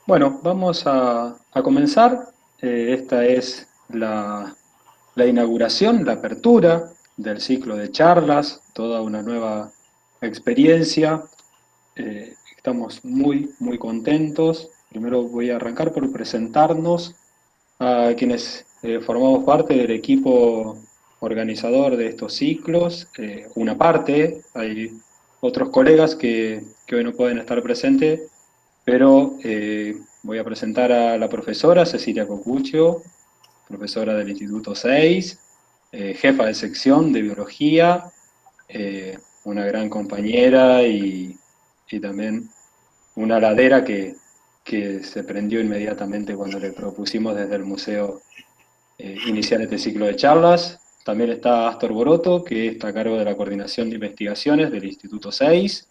Bueno, vamos a comenzar. Esta es la inauguración, la apertura del ciclo de charlas, toda una nueva experiencia. Estamos muy contentos. Primero voy a arrancar por presentarnos a quienes formamos parte del equipo organizador de estos ciclos. Una parte, hay otros colegas que hoy no pueden estar presentes, pero voy a presentar a la profesora Cecilia Cocuccio, profesora del Instituto 6, jefa de sección de biología, una gran compañera y también una ladera que se prendió inmediatamente cuando le propusimos desde el museo iniciar este ciclo de charlas. También está Astor Boroto, que está a cargo de la coordinación de investigaciones del Instituto 6,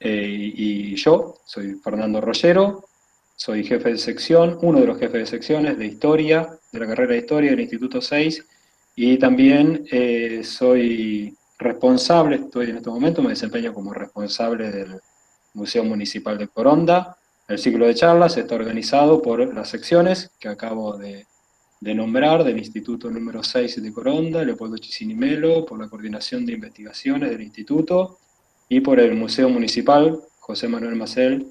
y yo soy Fernando Rollero, soy jefe de sección, uno de los jefes de secciones de historia, de la carrera de historia del Instituto 6, y también soy responsable, estoy en este momento, me desempeño como responsable del Museo Municipal de Coronda. El ciclo de charlas está organizado por las secciones que acabo de nombrar del Instituto número 6 de Coronda, Leopoldo Chisinimelo, por la coordinación de investigaciones del instituto y por el Museo Municipal José Manuel Macel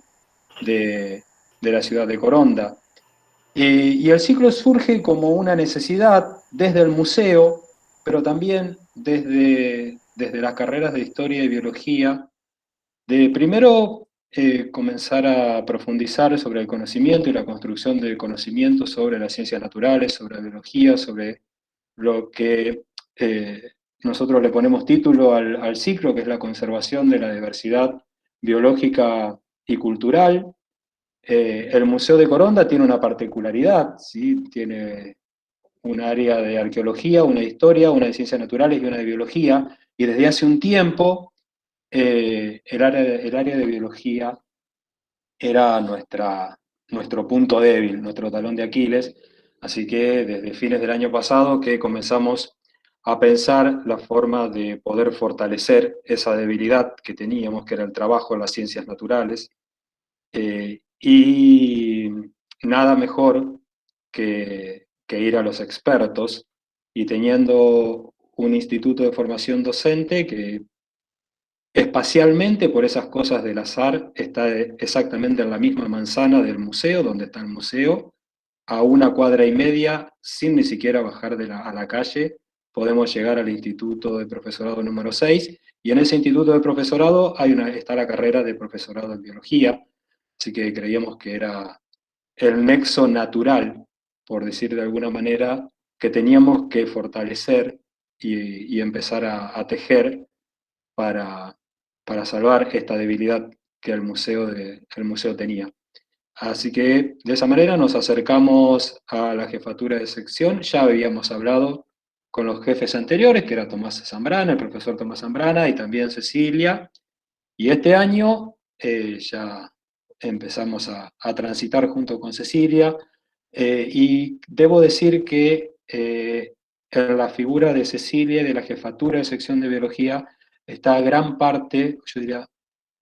de la ciudad de Coronda. Y el ciclo surge como una necesidad desde el museo, pero también desde las carreras de historia y biología, de primero comenzar a profundizar sobre el conocimiento y la construcción del conocimiento sobre las ciencias naturales, sobre la biología, sobre lo que eh, nosotros le ponemos título al ciclo, que es la conservación de la diversidad biológica y cultural. El Museo de Coronda tiene una particularidad, ¿sí? Tiene un área de arqueología, una de historia, una de ciencias naturales y una de biología, y desde hace un tiempo el área de biología era nuestro punto débil, nuestro talón de Aquiles, así que desde fines del año pasado que comenzamos a pensar la forma de poder fortalecer esa debilidad que teníamos, que era el trabajo en las ciencias naturales, y nada mejor que ir a los expertos, y teniendo un instituto de formación docente que espacialmente, por esas cosas del azar, está exactamente en la misma manzana del museo, donde está el museo, a una cuadra y media, sin ni siquiera bajar a la calle, podemos llegar al Instituto de Profesorado número 6, y en ese Instituto de Profesorado está la carrera de Profesorado en Biología, así que creíamos que era el nexo natural, por decir de alguna manera, que teníamos que fortalecer y empezar a tejer para, para salvar esta debilidad que el museo tenía. Así que de esa manera nos acercamos a la jefatura de sección. Ya habíamos hablado con los jefes anteriores, que era Tomás Zambrana, el profesor Tomás Zambrana, y también Cecilia. Y este año ya empezamos a transitar junto con Cecilia. Y debo decir que en la figura de Cecilia y de la jefatura de sección de biología está gran parte, yo diría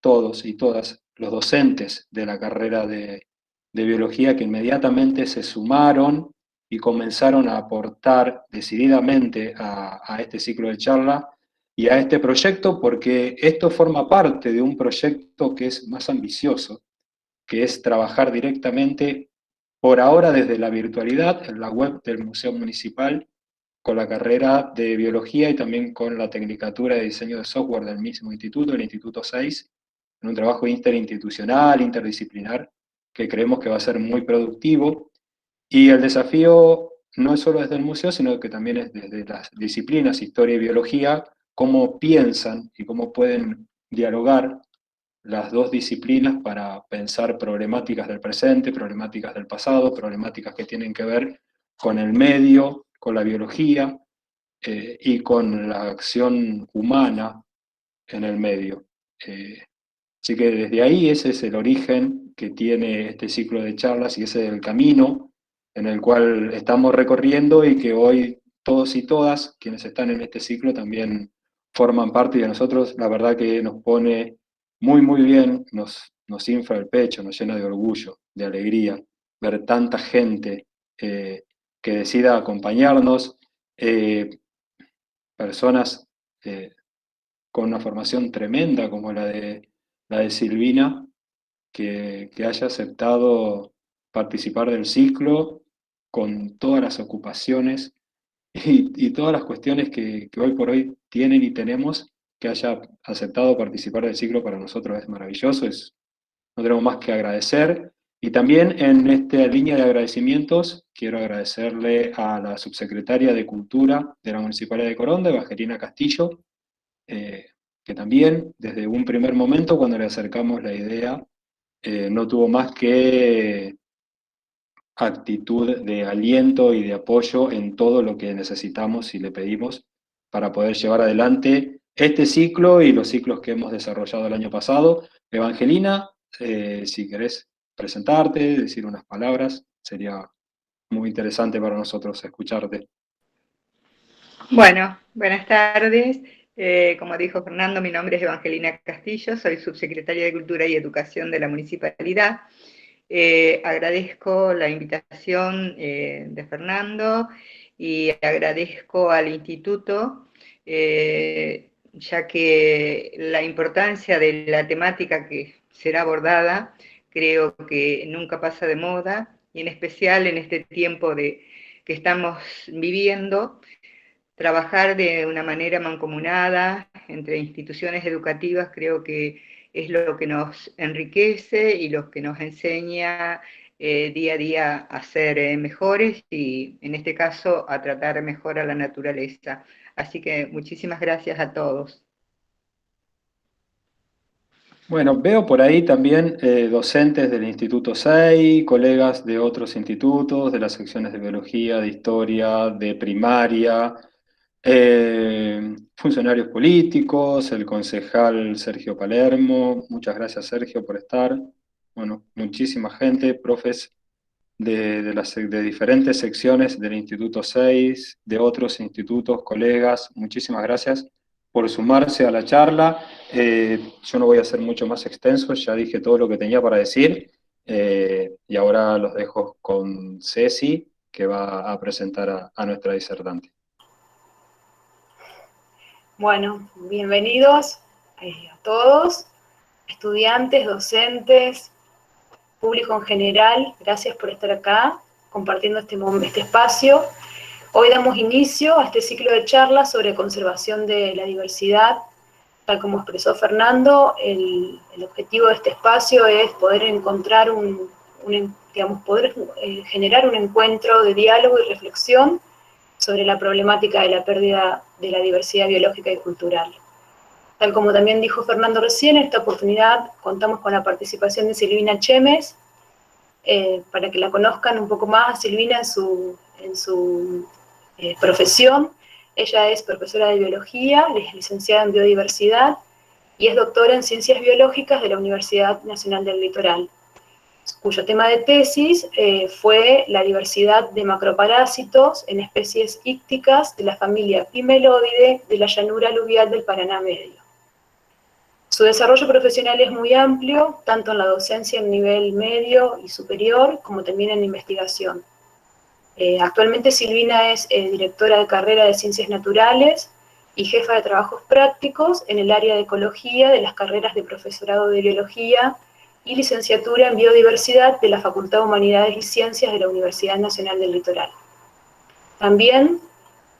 todos y todas, los docentes de la carrera de biología, que inmediatamente se sumaron y comenzaron a aportar decididamente a este ciclo de charla y a este proyecto, porque esto forma parte de un proyecto que es más ambicioso, que es trabajar directamente, por ahora desde la virtualidad, en la web del Museo Municipal, con la carrera de biología y también con la tecnicatura de diseño de software del mismo instituto, el Instituto 6, en un trabajo interinstitucional, interdisciplinar, que creemos que va a ser muy productivo. Y el desafío no es solo desde el museo, sino que también es desde las disciplinas, historia y biología, cómo piensan y cómo pueden dialogar las dos disciplinas para pensar problemáticas del presente, problemáticas del pasado, problemáticas que tienen que ver con el medio, con la biología y con la acción humana en el medio. Eh, Así que desde ahí ese es el origen que tiene este ciclo de charlas y ese es el camino en el cual estamos recorriendo y que hoy todos y todas quienes están en este ciclo también forman parte, y a nosotros la verdad que nos pone muy bien, nos infla el pecho, nos llena de orgullo, de alegría, ver tanta gente que decida acompañarnos, personas con una formación tremenda como la de Silvina, que haya aceptado participar del ciclo con todas las ocupaciones y todas las cuestiones que hoy por hoy tienen y tenemos, que haya aceptado participar del ciclo para nosotros es maravilloso, no tenemos más que agradecer. Y también en esta línea de agradecimientos quiero agradecerle a la subsecretaria de Cultura de la Municipalidad de Coronda, Evangelina Castillo, eh, que también desde un primer momento cuando le acercamos la idea, no tuvo más que actitud de aliento y de apoyo en todo lo que necesitamos y le pedimos para poder llevar adelante este ciclo y los ciclos que hemos desarrollado el año pasado. Evangelina, si querés presentarte, decir unas palabras, sería muy interesante para nosotros escucharte. Bueno, buenas tardes. Como dijo Fernando, mi nombre es Evangelina Castillo, soy subsecretaria de Cultura y Educación de la Municipalidad. Agradezco la invitación de Fernando y agradezco al Instituto, ya que la importancia de la temática que será abordada creo que nunca pasa de moda, y en especial en este tiempo que estamos viviendo. Trabajar de una manera mancomunada entre instituciones educativas creo que es lo que nos enriquece y lo que nos enseña día a día a ser mejores y en este caso a tratar mejor a la naturaleza. Así que muchísimas gracias a todos. Bueno, veo por ahí también docentes del Instituto 6, colegas de otros institutos, de las secciones de biología, de historia, de primaria, funcionarios políticos, el concejal Sergio Palermo. Muchas gracias, Sergio, por estar. Bueno, muchísima gente, profes de diferentes secciones del Instituto 6, de otros institutos, colegas. Muchísimas gracias por sumarse a la charla. Yo no voy a ser mucho más extenso, ya dije todo lo que tenía para decir, y ahora los dejo con Ceci, que va a presentar a nuestra disertante. Bueno, bienvenidos a todos, estudiantes, docentes, público en general. Gracias por estar acá compartiendo este espacio. Hoy damos inicio a este ciclo de charlas sobre conservación de la diversidad. Tal como expresó Fernando, el objetivo de este espacio es poder encontrar poder generar un encuentro de diálogo y reflexión sobre la problemática de la pérdida de la diversidad biológica y cultural. Tal como también dijo Fernando recién, en esta oportunidad contamos con la participación de Silvina Chemes, para que la conozcan un poco más. Silvina en su profesión. Ella es profesora de biología, es licenciada en biodiversidad y es doctora en ciencias biológicas de la Universidad Nacional del Litoral, cuyo tema de tesis fue la diversidad de macroparásitos en especies ícticas de la familia Pimelodidae de la llanura aluvial del Paraná Medio. Su desarrollo profesional es muy amplio, tanto en la docencia en nivel medio y superior, como también en investigación. Actualmente Silvina es directora de carrera de Ciencias Naturales y jefa de trabajos prácticos en el área de ecología de las carreras de profesorado de biología y licenciatura en biodiversidad de la Facultad de Humanidades y Ciencias de la Universidad Nacional del Litoral. También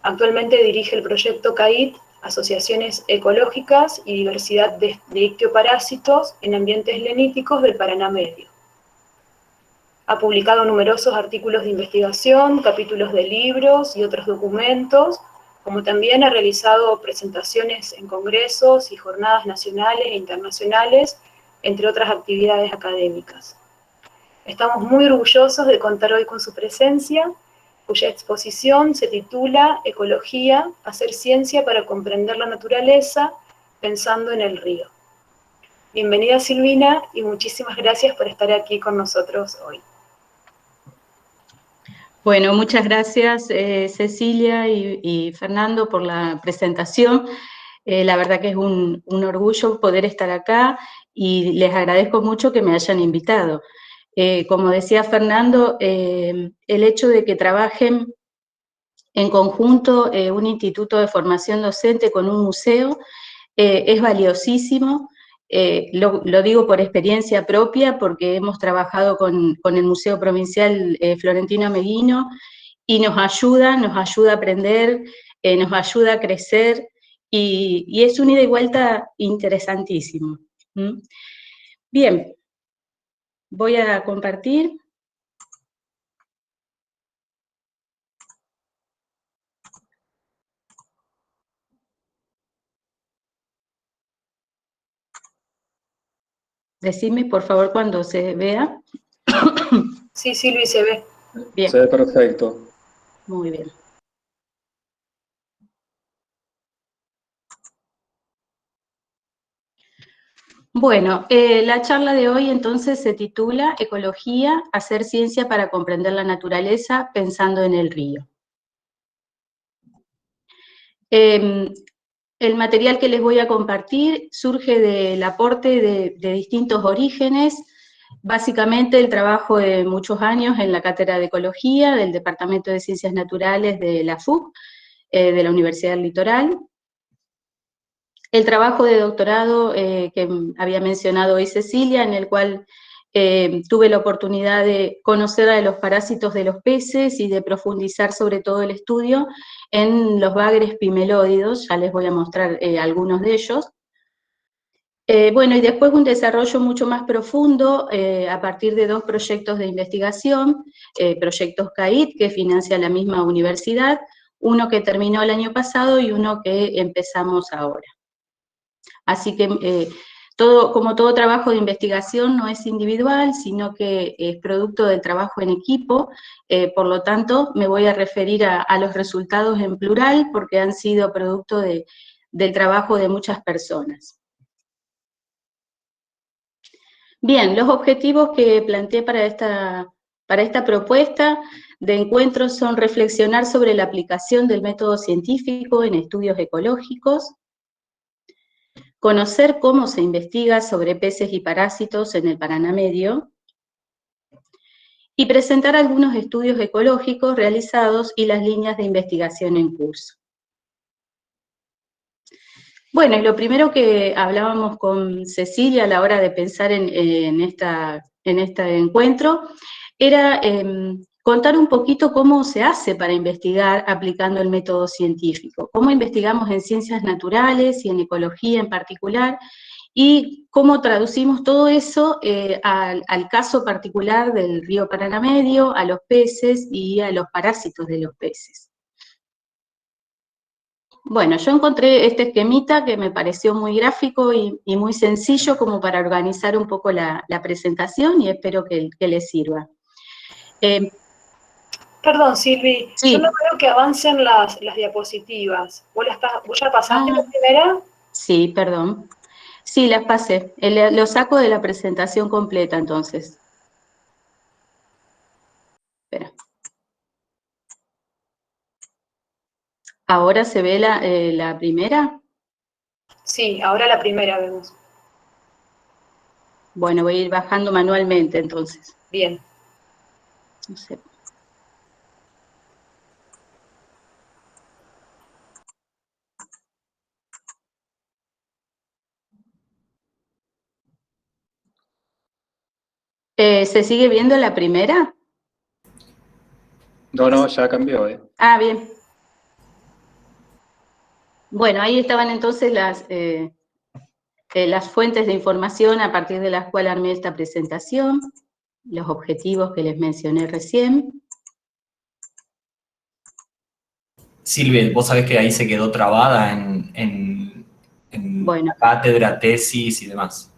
actualmente dirige el proyecto CAIT, Asociaciones Ecológicas y Diversidad de Ictioparásitos en Ambientes Leníticos del Paraná Medio. Ha publicado numerosos artículos de investigación, capítulos de libros y otros documentos, como también ha realizado presentaciones en congresos y jornadas nacionales e internacionales, entre otras actividades académicas. Estamos muy orgullosos de contar hoy con su presencia, cuya exposición se titula Ecología, hacer ciencia para comprender la naturaleza, pensando en el río. Bienvenida Silvina y muchísimas gracias por estar aquí con nosotros hoy. Bueno, muchas gracias Cecilia y Fernando por la presentación. La verdad que es un orgullo poder estar acá y les agradezco mucho que me hayan invitado. Como decía Fernando, el hecho de que trabajen en conjunto un instituto de formación docente con un museo es valiosísimo. Lo digo por experiencia propia, porque hemos trabajado con el Museo Provincial Florentino Meguino, y nos ayuda a aprender, nos ayuda a crecer, y es un ida y vuelta interesantísimo. ¿Mm? Bien, voy a compartir. Decime, por favor, cuando se vea. Sí, Silvi, se ve. Bien. Se ve perfecto. Muy bien. Bueno, la charla de hoy entonces se titula Ecología, hacer ciencia para comprender la naturaleza pensando en el río. El material que les voy a compartir surge del aporte de distintos orígenes, básicamente el trabajo de muchos años en la Cátedra de Ecología del Departamento de Ciencias Naturales de la FUC, de la Universidad del Litoral. El trabajo de doctorado que había mencionado hoy Cecilia, en el cual tuve la oportunidad de conocer a los parásitos de los peces y de profundizar sobre todo el estudio en los bagres pimelódidos, ya les voy a mostrar algunos de ellos. Bueno, y después un desarrollo mucho más profundo a partir de dos proyectos de investigación, proyectos CAIT, que financia la misma universidad, uno que terminó el año pasado y uno que empezamos ahora. Así que como todo trabajo de investigación no es individual, sino que es producto del trabajo en equipo, por lo tanto me voy a referir a los resultados en plural porque han sido producto del trabajo de muchas personas. Bien, los objetivos que planteé para esta propuesta de encuentro son reflexionar sobre la aplicación del método científico en estudios ecológicos, conocer cómo se investiga sobre peces y parásitos en el Paraná Medio, y presentar algunos estudios ecológicos realizados y las líneas de investigación en curso. Bueno, y lo primero que hablábamos con Cecilia a la hora de pensar en este encuentro era contar un poquito cómo se hace para investigar aplicando el método científico, cómo investigamos en ciencias naturales y en ecología en particular, y cómo traducimos todo eso al caso particular del río Paraná Medio, a los peces y a los parásitos de los peces. Bueno, yo encontré este esquemita que me pareció muy gráfico y muy sencillo como para organizar un poco la presentación, y espero que les sirva. Perdón, Silvi, Sí. yo no veo que avancen las diapositivas. ¿Vos ya pasaste la primera? Sí, perdón. Sí, las pasé. Lo saco de la presentación completa, entonces. Espera. ¿Ahora se ve la primera? Sí, ahora la primera vemos. Bueno, voy a ir bajando manualmente, entonces. Bien. No sé. ¿Se sigue viendo la primera? No, ya cambió, Ah, bien. Bueno, ahí estaban entonces las fuentes de información a partir de las cuales armé esta presentación, los objetivos que les mencioné recién. Silvia, vos sabés que ahí se quedó trabada en Bueno, la cátedra, tesis y demás.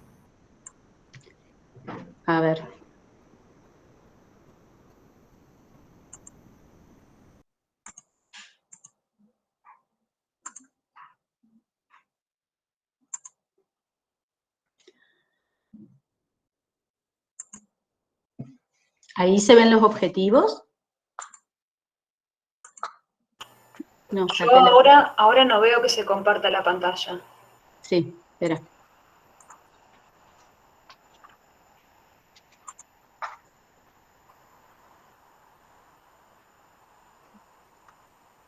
a ver. ¿Ahí se ven los objetivos? No, Yo ahora no veo que se comparta la pantalla. Sí, espera.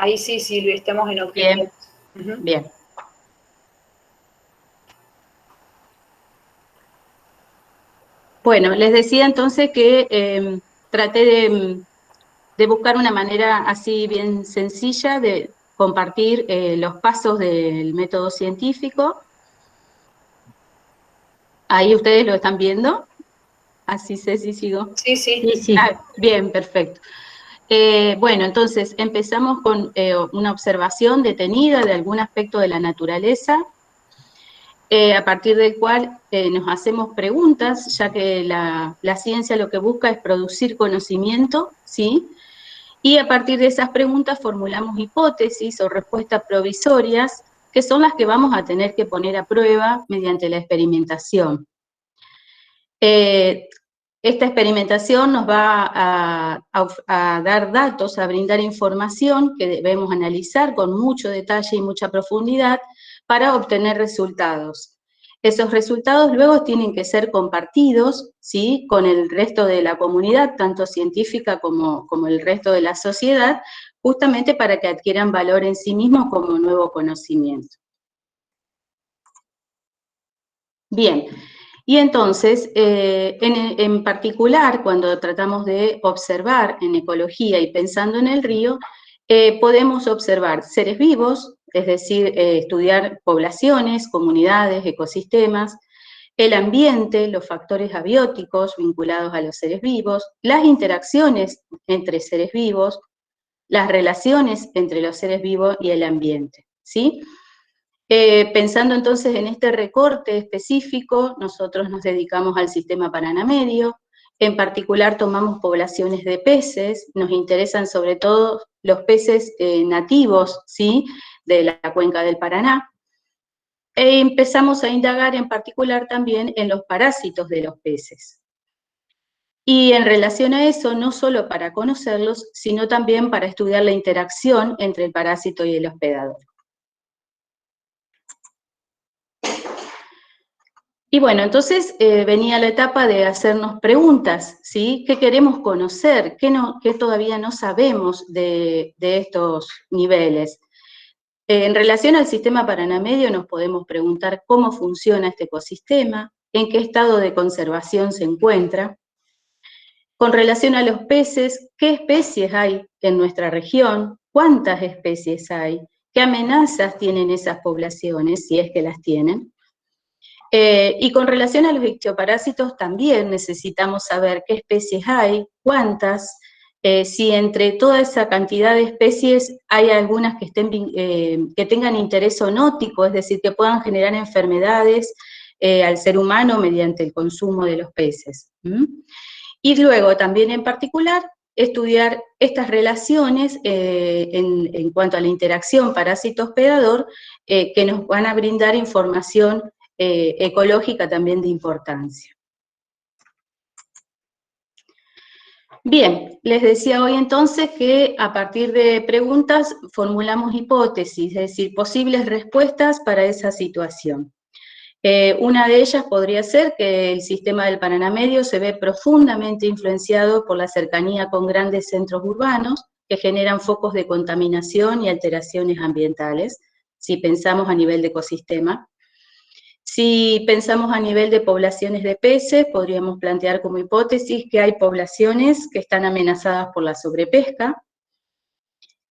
Ahí sí, Silvia, estamos en Bien, objetivos. bien. Bueno, les decía entonces que traté de buscar una manera así bien sencilla de compartir los pasos del método científico. Ahí ustedes lo están viendo. Así sé si sigo. Sí, sí. Sí, sí. Bien, perfecto. Bueno, entonces empezamos con una observación detenida de algún aspecto de la naturaleza, a partir del cual nos hacemos preguntas, ya que la ciencia lo que busca es producir conocimiento, ¿sí? Y a partir de esas preguntas formulamos hipótesis o respuestas provisorias, que son las que vamos a tener que poner a prueba mediante la experimentación. Esta experimentación nos va a dar datos, a brindar información que debemos analizar con mucho detalle y mucha profundidad para obtener resultados. Esos resultados luego tienen que ser compartidos, ¿sí?, con el resto de la comunidad, tanto científica como el resto de la sociedad, justamente para que adquieran valor en sí mismos como nuevo conocimiento. Bien. Y entonces, en particular, cuando tratamos de observar en ecología y pensando en el río, podemos observar seres vivos, es decir, estudiar poblaciones, comunidades, ecosistemas, el ambiente, los factores abióticos vinculados a los seres vivos, las interacciones entre seres vivos, las relaciones entre los seres vivos y el ambiente, ¿sí? Pensando entonces en este recorte específico, nosotros nos dedicamos al sistema Paraná Medio, en particular tomamos poblaciones de peces, nos interesan sobre todo los peces nativos, ¿sí?, de la cuenca del Paraná, e empezamos a indagar en particular también en los parásitos de los peces. Y en relación a eso, no solo para conocerlos, sino también para estudiar la interacción entre el parásito y el hospedador. Y bueno, entonces venía la etapa de hacernos preguntas, ¿sí? ¿Qué queremos conocer? ¿Qué todavía no sabemos de estos niveles? En relación al sistema Paraná Medio nos podemos preguntar cómo funciona este ecosistema, en qué estado de conservación se encuentra. Con relación a los peces, ¿qué especies hay en nuestra región? ¿Cuántas especies hay? ¿Qué amenazas tienen esas poblaciones, si es que las tienen? Y con relación a los ictioparásitos también necesitamos saber qué especies hay, cuántas, si entre toda esa cantidad de especies hay algunas que, que tengan interés zoonótico, es decir, que puedan generar enfermedades al ser humano mediante el consumo de los peces. Y luego también en particular estudiar estas relaciones en cuanto a la interacción parásito-hospedador que nos van a brindar información ecológica también de importancia. Bien, les decía hoy entonces que a partir de preguntas formulamos hipótesis, es decir, posibles respuestas para esa situación. Una de ellas podría ser que el sistema del Paraná Medio se ve profundamente influenciado por la cercanía con grandes centros urbanos que generan focos de contaminación y alteraciones ambientales, si pensamos a nivel de ecosistema. Si pensamos a nivel de poblaciones de peces, podríamos plantear como hipótesis que hay poblaciones que están amenazadas por la sobrepesca.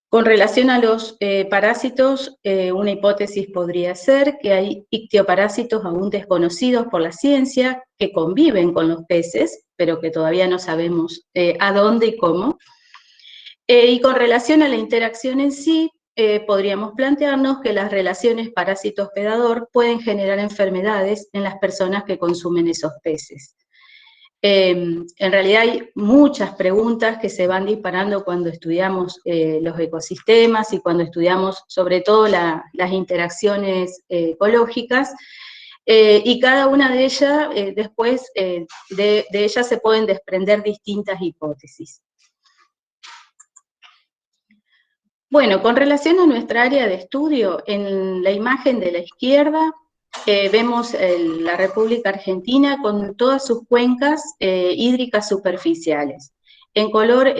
Con relación a los parásitos, una hipótesis podría ser que hay ictioparásitos aún desconocidos por la ciencia que conviven con los peces, pero que todavía no sabemos a dónde y cómo. Y con relación a la interacción en sí, podríamos plantearnos que las relaciones parásito-hospedador pueden generar enfermedades en las personas que consumen esos peces. En realidad hay muchas preguntas que se van disparando cuando estudiamos los ecosistemas y cuando estudiamos sobre todo las interacciones ecológicas, y cada una de ellas, después de ellas se pueden desprender distintas hipótesis. Bueno, con relación a nuestra área de estudio, en la imagen de la izquierda vemos la República Argentina con todas sus cuencas hídricas superficiales. en color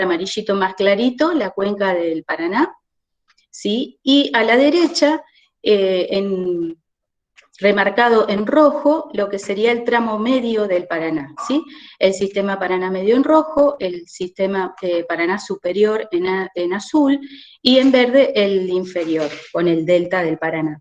amarillito más clarito, la cuenca del Paraná, ¿sí? Y a la derecha, remarcado en rojo, lo que sería el tramo medio del Paraná, ¿sí? El sistema Paraná medio en rojo, el sistema Paraná superior en azul, y en verde el inferior, con el delta del Paraná.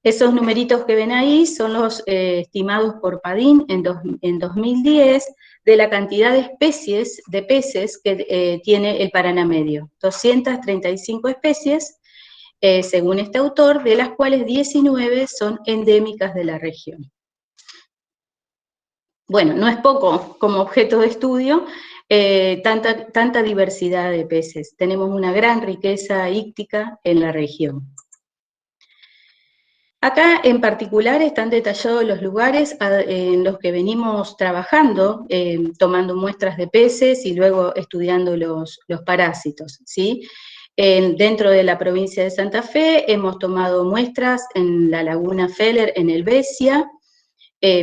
Esos numeritos que ven ahí son los estimados por Padín en 2010 de la cantidad de especies de peces que tiene el Paraná medio. 235 especies, según este autor, de las cuales 19 son endémicas de la región. Bueno, no es poco como objeto de estudio tanta diversidad de peces. Tenemos una gran riqueza íctica en la región. Acá en particular están detallados los lugares en los que venimos trabajando, tomando muestras de peces y luego estudiando los parásitos, ¿sí? Dentro de la provincia de Santa Fe hemos tomado muestras en la laguna Feller en Helvecia,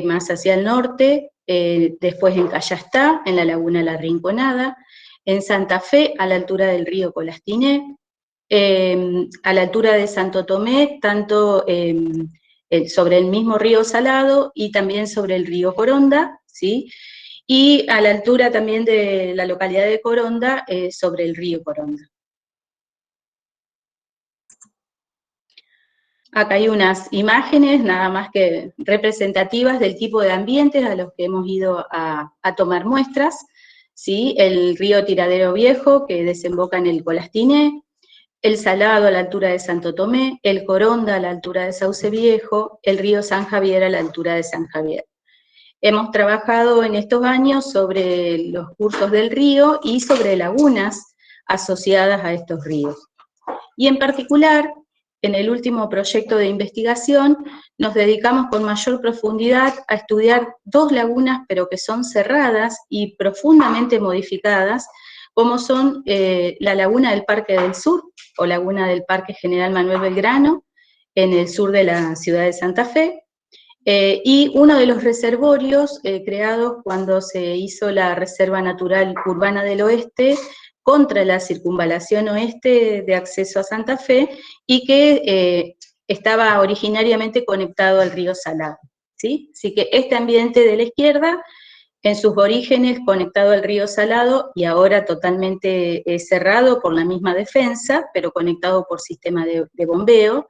más hacia el norte, después en Callastá, en la laguna La Rinconada, en Santa Fe, a la altura del río Colastiné, a la altura de Santo Tomé, tanto sobre el mismo río Salado y también sobre el río Coronda, ¿sí? Y a la altura también de la localidad de Coronda, sobre el río Coronda. Acá hay unas imágenes nada más que representativas del tipo de ambientes a los que hemos ido a tomar muestras, ¿sí? El río Tiradero Viejo, que desemboca en el Colastiné, el Salado a la altura de Santo Tomé, el Coronda a la altura de Sauce Viejo, el río San Javier a la altura de San Javier. Hemos trabajado en estos años sobre los cursos del río y sobre lagunas asociadas a estos ríos. Y en particular, en el último proyecto de investigación, nos dedicamos con mayor profundidad a estudiar dos lagunas, pero que son cerradas y profundamente modificadas, como son la laguna del Parque del Sur, o laguna del Parque General Manuel Belgrano, en el sur de la ciudad de Santa Fe, y uno de los reservorios creados cuando se hizo la Reserva Natural Urbana del Oeste, contra la circunvalación oeste de acceso a Santa Fe, y que estaba originariamente conectado al río Salado, ¿sí? Así que este ambiente de la izquierda, en sus orígenes conectado al río Salado y ahora totalmente cerrado por la misma defensa, pero conectado por sistema de bombeo.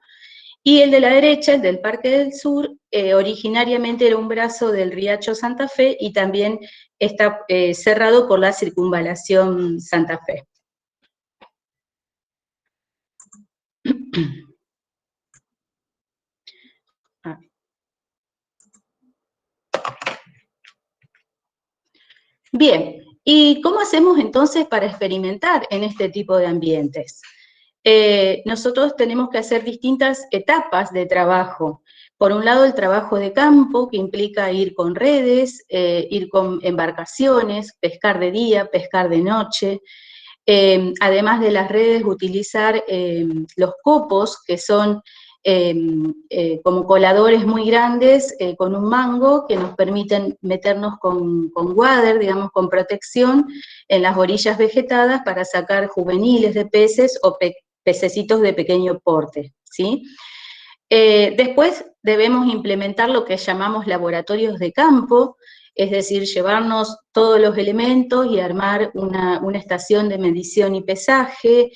Y el de la derecha, el del Parque del Sur, originariamente era un brazo del riacho Santa Fe y también está cerrado por la circunvalación Santa Fe. Bien, ¿y cómo hacemos entonces para experimentar en este tipo de ambientes? Nosotros tenemos que hacer distintas etapas de trabajo. Por un lado, el trabajo de campo, que implica ir con redes, ir con embarcaciones, pescar de día, pescar de noche. Además de las redes, utilizar los copos, que son como coladores muy grandes, con un mango, que nos permiten meternos con wader, digamos, con protección, en las orillas vegetadas para sacar juveniles de peces o pececitos de pequeño porte, ¿sí? Después debemos implementar lo que llamamos laboratorios de campo, es decir, llevarnos todos los elementos y armar una estación de medición y pesaje,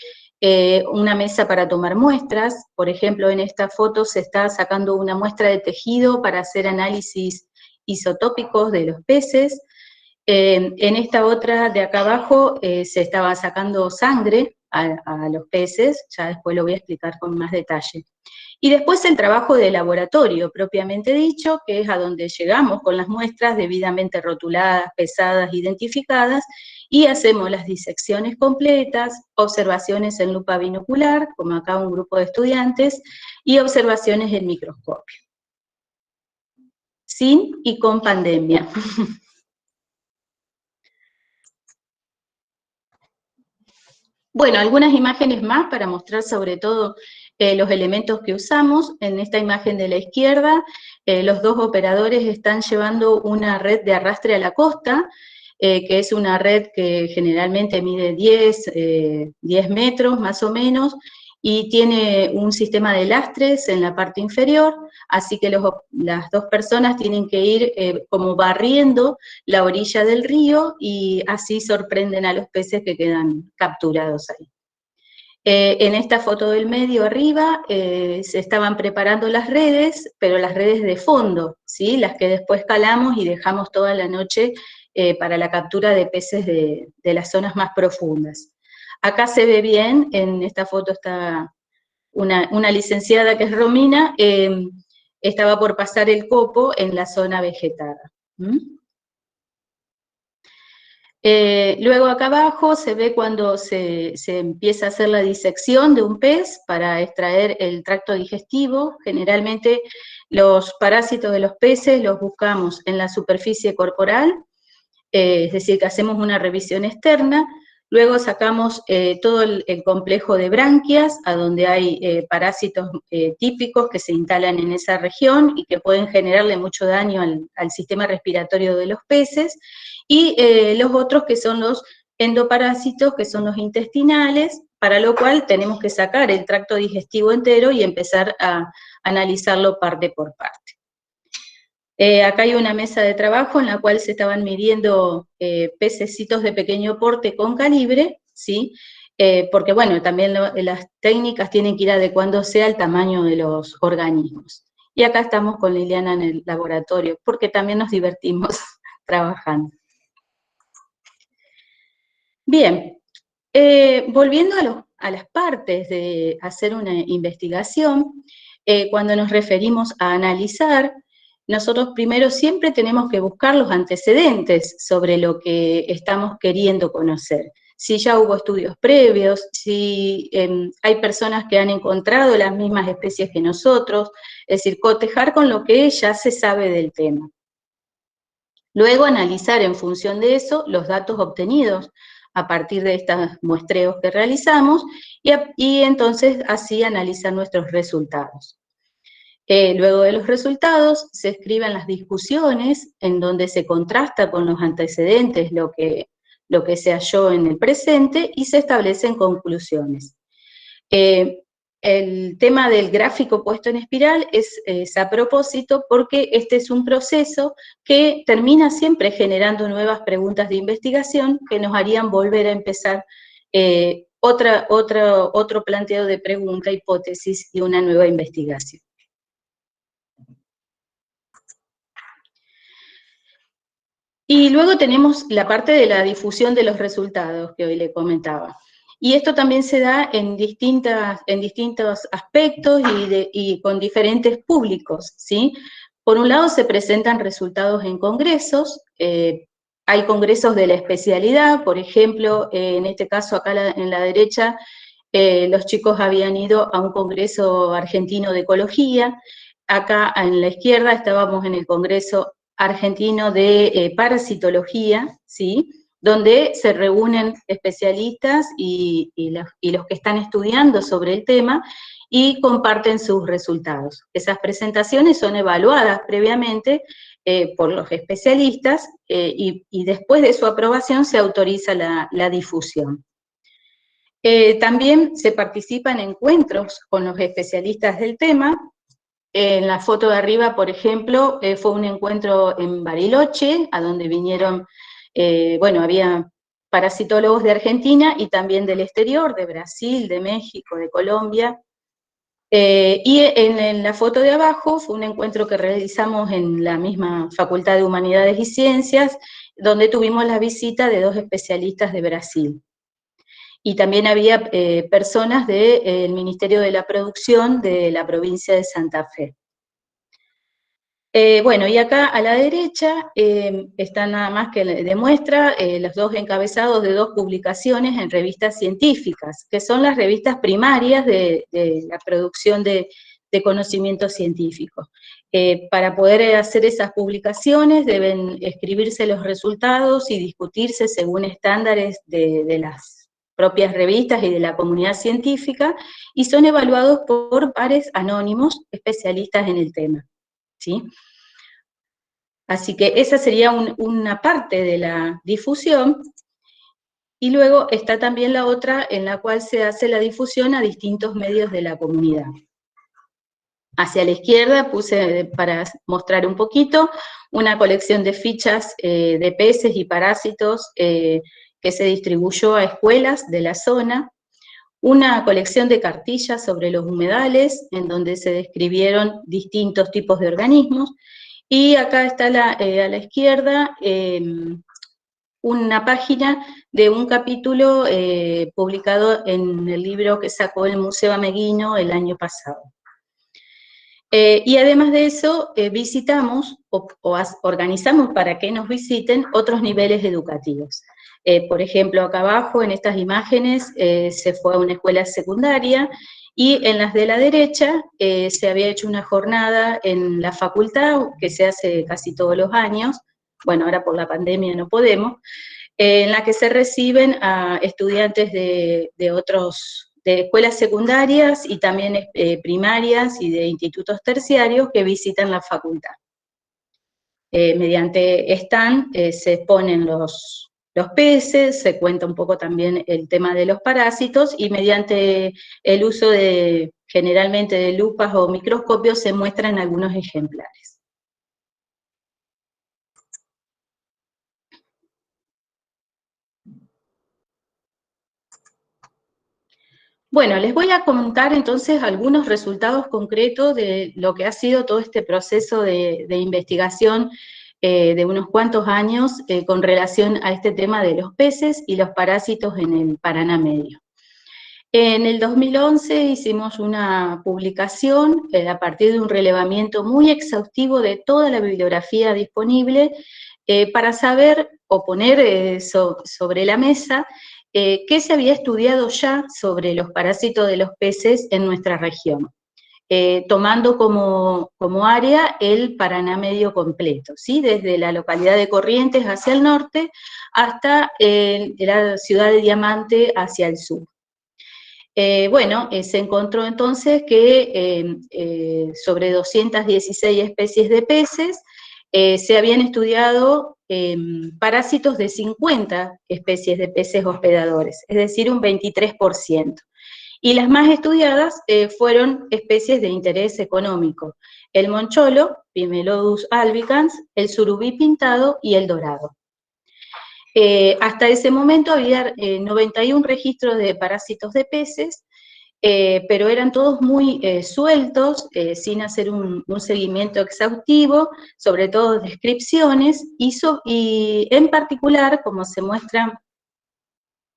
una mesa para tomar muestras. Por ejemplo, en esta foto se está sacando una muestra de tejido para hacer análisis isotópicos de los peces. En esta otra de acá abajo se estaba sacando sangre a los peces, ya después lo voy a explicar con más detalle. Y después el trabajo de laboratorio, propiamente dicho, que es a donde llegamos con las muestras debidamente rotuladas, pesadas, identificadas, y hacemos las disecciones completas, observaciones en lupa binocular, como acá un grupo de estudiantes, y observaciones en microscopio. Sin y con pandemia. Bueno, algunas imágenes más para mostrar sobre todo los elementos que usamos. En esta imagen de la izquierda, los dos operadores están llevando una red de arrastre a la costa. que es una red que generalmente mide 10 metros más o menos, y tiene un sistema de lastres en la parte inferior, así que las dos personas tienen que ir como barriendo la orilla del río, y así sorprenden a los peces que quedan capturados ahí. En esta foto del medio arriba se estaban preparando las redes, pero las redes de fondo, ¿sí? Las que después calamos y dejamos toda la noche para la captura de peces de las zonas más profundas. Acá se ve bien, en esta foto está una licenciada que es Romina, estaba por pasar el copo en la zona vegetada. Luego acá abajo se ve cuando se empieza a hacer la disección de un pez para extraer el tracto digestivo. Generalmente los parásitos de los peces los buscamos en la superficie corporal, es decir, que hacemos una revisión externa. Luego sacamos todo el complejo de branquias, a donde hay parásitos típicos que se instalan en esa región y que pueden generarle mucho daño al sistema respiratorio de los peces, y los otros que son los endoparásitos, que son los intestinales, para lo cual tenemos que sacar el tracto digestivo entero y empezar a analizarlo parte por parte. Acá hay una mesa de trabajo en la cual se estaban midiendo pececitos de pequeño porte con calibre, ¿sí? Porque bueno, también las técnicas tienen que ir adecuándose al tamaño de los organismos. Y acá estamos con Liliana en el laboratorio, porque también nos divertimos trabajando. Bien, volviendo a las partes de hacer una investigación, cuando nos referimos a analizar, nosotros primero siempre tenemos que buscar los antecedentes sobre lo que estamos queriendo conocer. Si ya hubo estudios previos, si hay personas que han encontrado las mismas especies que nosotros, es decir, cotejar con lo que ya se sabe del tema. Luego analizar en función de eso los datos obtenidos a partir de estos muestreos que realizamos, y entonces así analizar nuestros resultados. Luego de los resultados se escriben las discusiones en donde se contrasta con los antecedentes lo que se halló en el presente, y se establecen conclusiones. El tema del gráfico puesto en espiral es a propósito, porque este es un proceso que termina siempre generando nuevas preguntas de investigación que nos harían volver a empezar otro planteo de pregunta, hipótesis y una nueva investigación. Y luego tenemos la parte de la difusión de los resultados que hoy le comentaba. Y esto también se da en distintos aspectos y con diferentes públicos, ¿sí? Por un lado se presentan resultados en congresos, hay congresos de la especialidad, por ejemplo, en este caso acá en la derecha, los chicos habían ido a un congreso argentino de ecología. Acá en la izquierda estábamos en el congreso argentino de parasitología, ¿sí? Donde se reúnen especialistas y los que están estudiando sobre el tema y comparten sus resultados. Esas presentaciones son evaluadas previamente por los especialistas y después de su aprobación se autoriza la difusión. También se participa en encuentros con los especialistas del tema. En la foto de arriba, por ejemplo, fue un encuentro en Bariloche, a donde vinieron, bueno, había parasitólogos de Argentina y también del exterior, de Brasil, de México, de Colombia. Y en la foto de abajo fue un encuentro que realizamos en la misma Facultad de Humanidades y Ciencias, donde tuvimos la visita de 2 especialistas de Brasil. Y también había personas del Ministerio de la Producción de la provincia de Santa Fe. Bueno, y acá a la derecha está nada más que demuestra los 2 encabezados de 2 publicaciones en revistas científicas, que son las revistas primarias de la producción de conocimiento científico. Para poder hacer esas publicaciones deben escribirse los resultados y discutirse según estándares de las propias revistas y de la comunidad científica, y son evaluados por pares anónimos especialistas en el tema, ¿sí? Así que esa sería una parte de la difusión. Y luego está también la otra en la cual se hace la difusión a distintos medios de la comunidad. Hacia la izquierda puse, para mostrar un poquito, una colección de fichas de peces y parásitos que se distribuyó a escuelas de la zona, una colección de cartillas sobre los humedales, en donde se describieron distintos tipos de organismos, y acá está a la izquierda una página de un capítulo publicado en el libro que sacó el Museo Ameguino el año pasado. Y además de eso, visitamos o organizamos para que nos visiten otros niveles educativos. Por ejemplo, acá abajo en estas imágenes se fue a una escuela secundaria, y en las de la derecha se había hecho una jornada en la facultad, que se hace casi todos los años, bueno, ahora por la pandemia no podemos, en la que se reciben a estudiantes de escuelas secundarias y también primarias y de institutos terciarios que visitan la facultad. Mediante stand se exponen los peces, se cuenta un poco también el tema de los parásitos, y mediante el uso generalmente de lupas o microscopios se muestran algunos ejemplares. Bueno, les voy a contar entonces algunos resultados concretos de lo que ha sido todo este proceso de investigación de unos cuantos años con relación a este tema de los peces y los parásitos en el Paraná Medio. En el 2011 hicimos una publicación a partir de un relevamiento muy exhaustivo de toda la bibliografía disponible para saber o poner sobre la mesa qué se había estudiado ya sobre los parásitos de los peces en nuestra región, tomando como área el Paraná Medio completo, ¿sí? Desde la localidad de Corrientes hacia el norte hasta la ciudad de Diamante hacia el sur. Se encontró entonces que sobre 216 especies de peces se habían estudiado parásitos de 50 especies de peces hospedadores, es decir, un 23%. Y las más estudiadas fueron especies de interés económico: el moncholo, Pimelodus albicans, el surubí pintado y el dorado. Hasta ese momento había 91 registros de parásitos de peces, pero eran todos muy sueltos, sin hacer un seguimiento exhaustivo, sobre todo descripciones, y en particular, como se muestra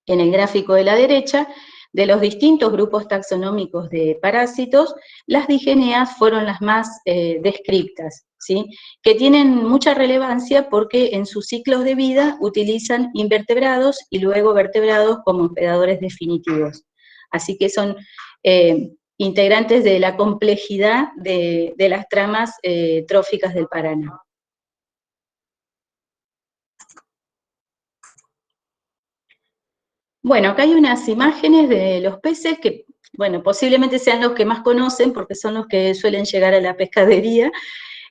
en el gráfico de la derecha, de los distintos grupos taxonómicos de parásitos, las digeneas fueron las más descriptas, ¿sí? Que tienen mucha relevancia porque en sus ciclos de vida utilizan invertebrados y luego vertebrados como hospedadores definitivos. Así que son integrantes de la complejidad de las tramas tróficas del Paraná. Bueno, acá hay unas imágenes de los peces que, bueno, posiblemente sean los que más conocen porque son los que suelen llegar a la pescadería: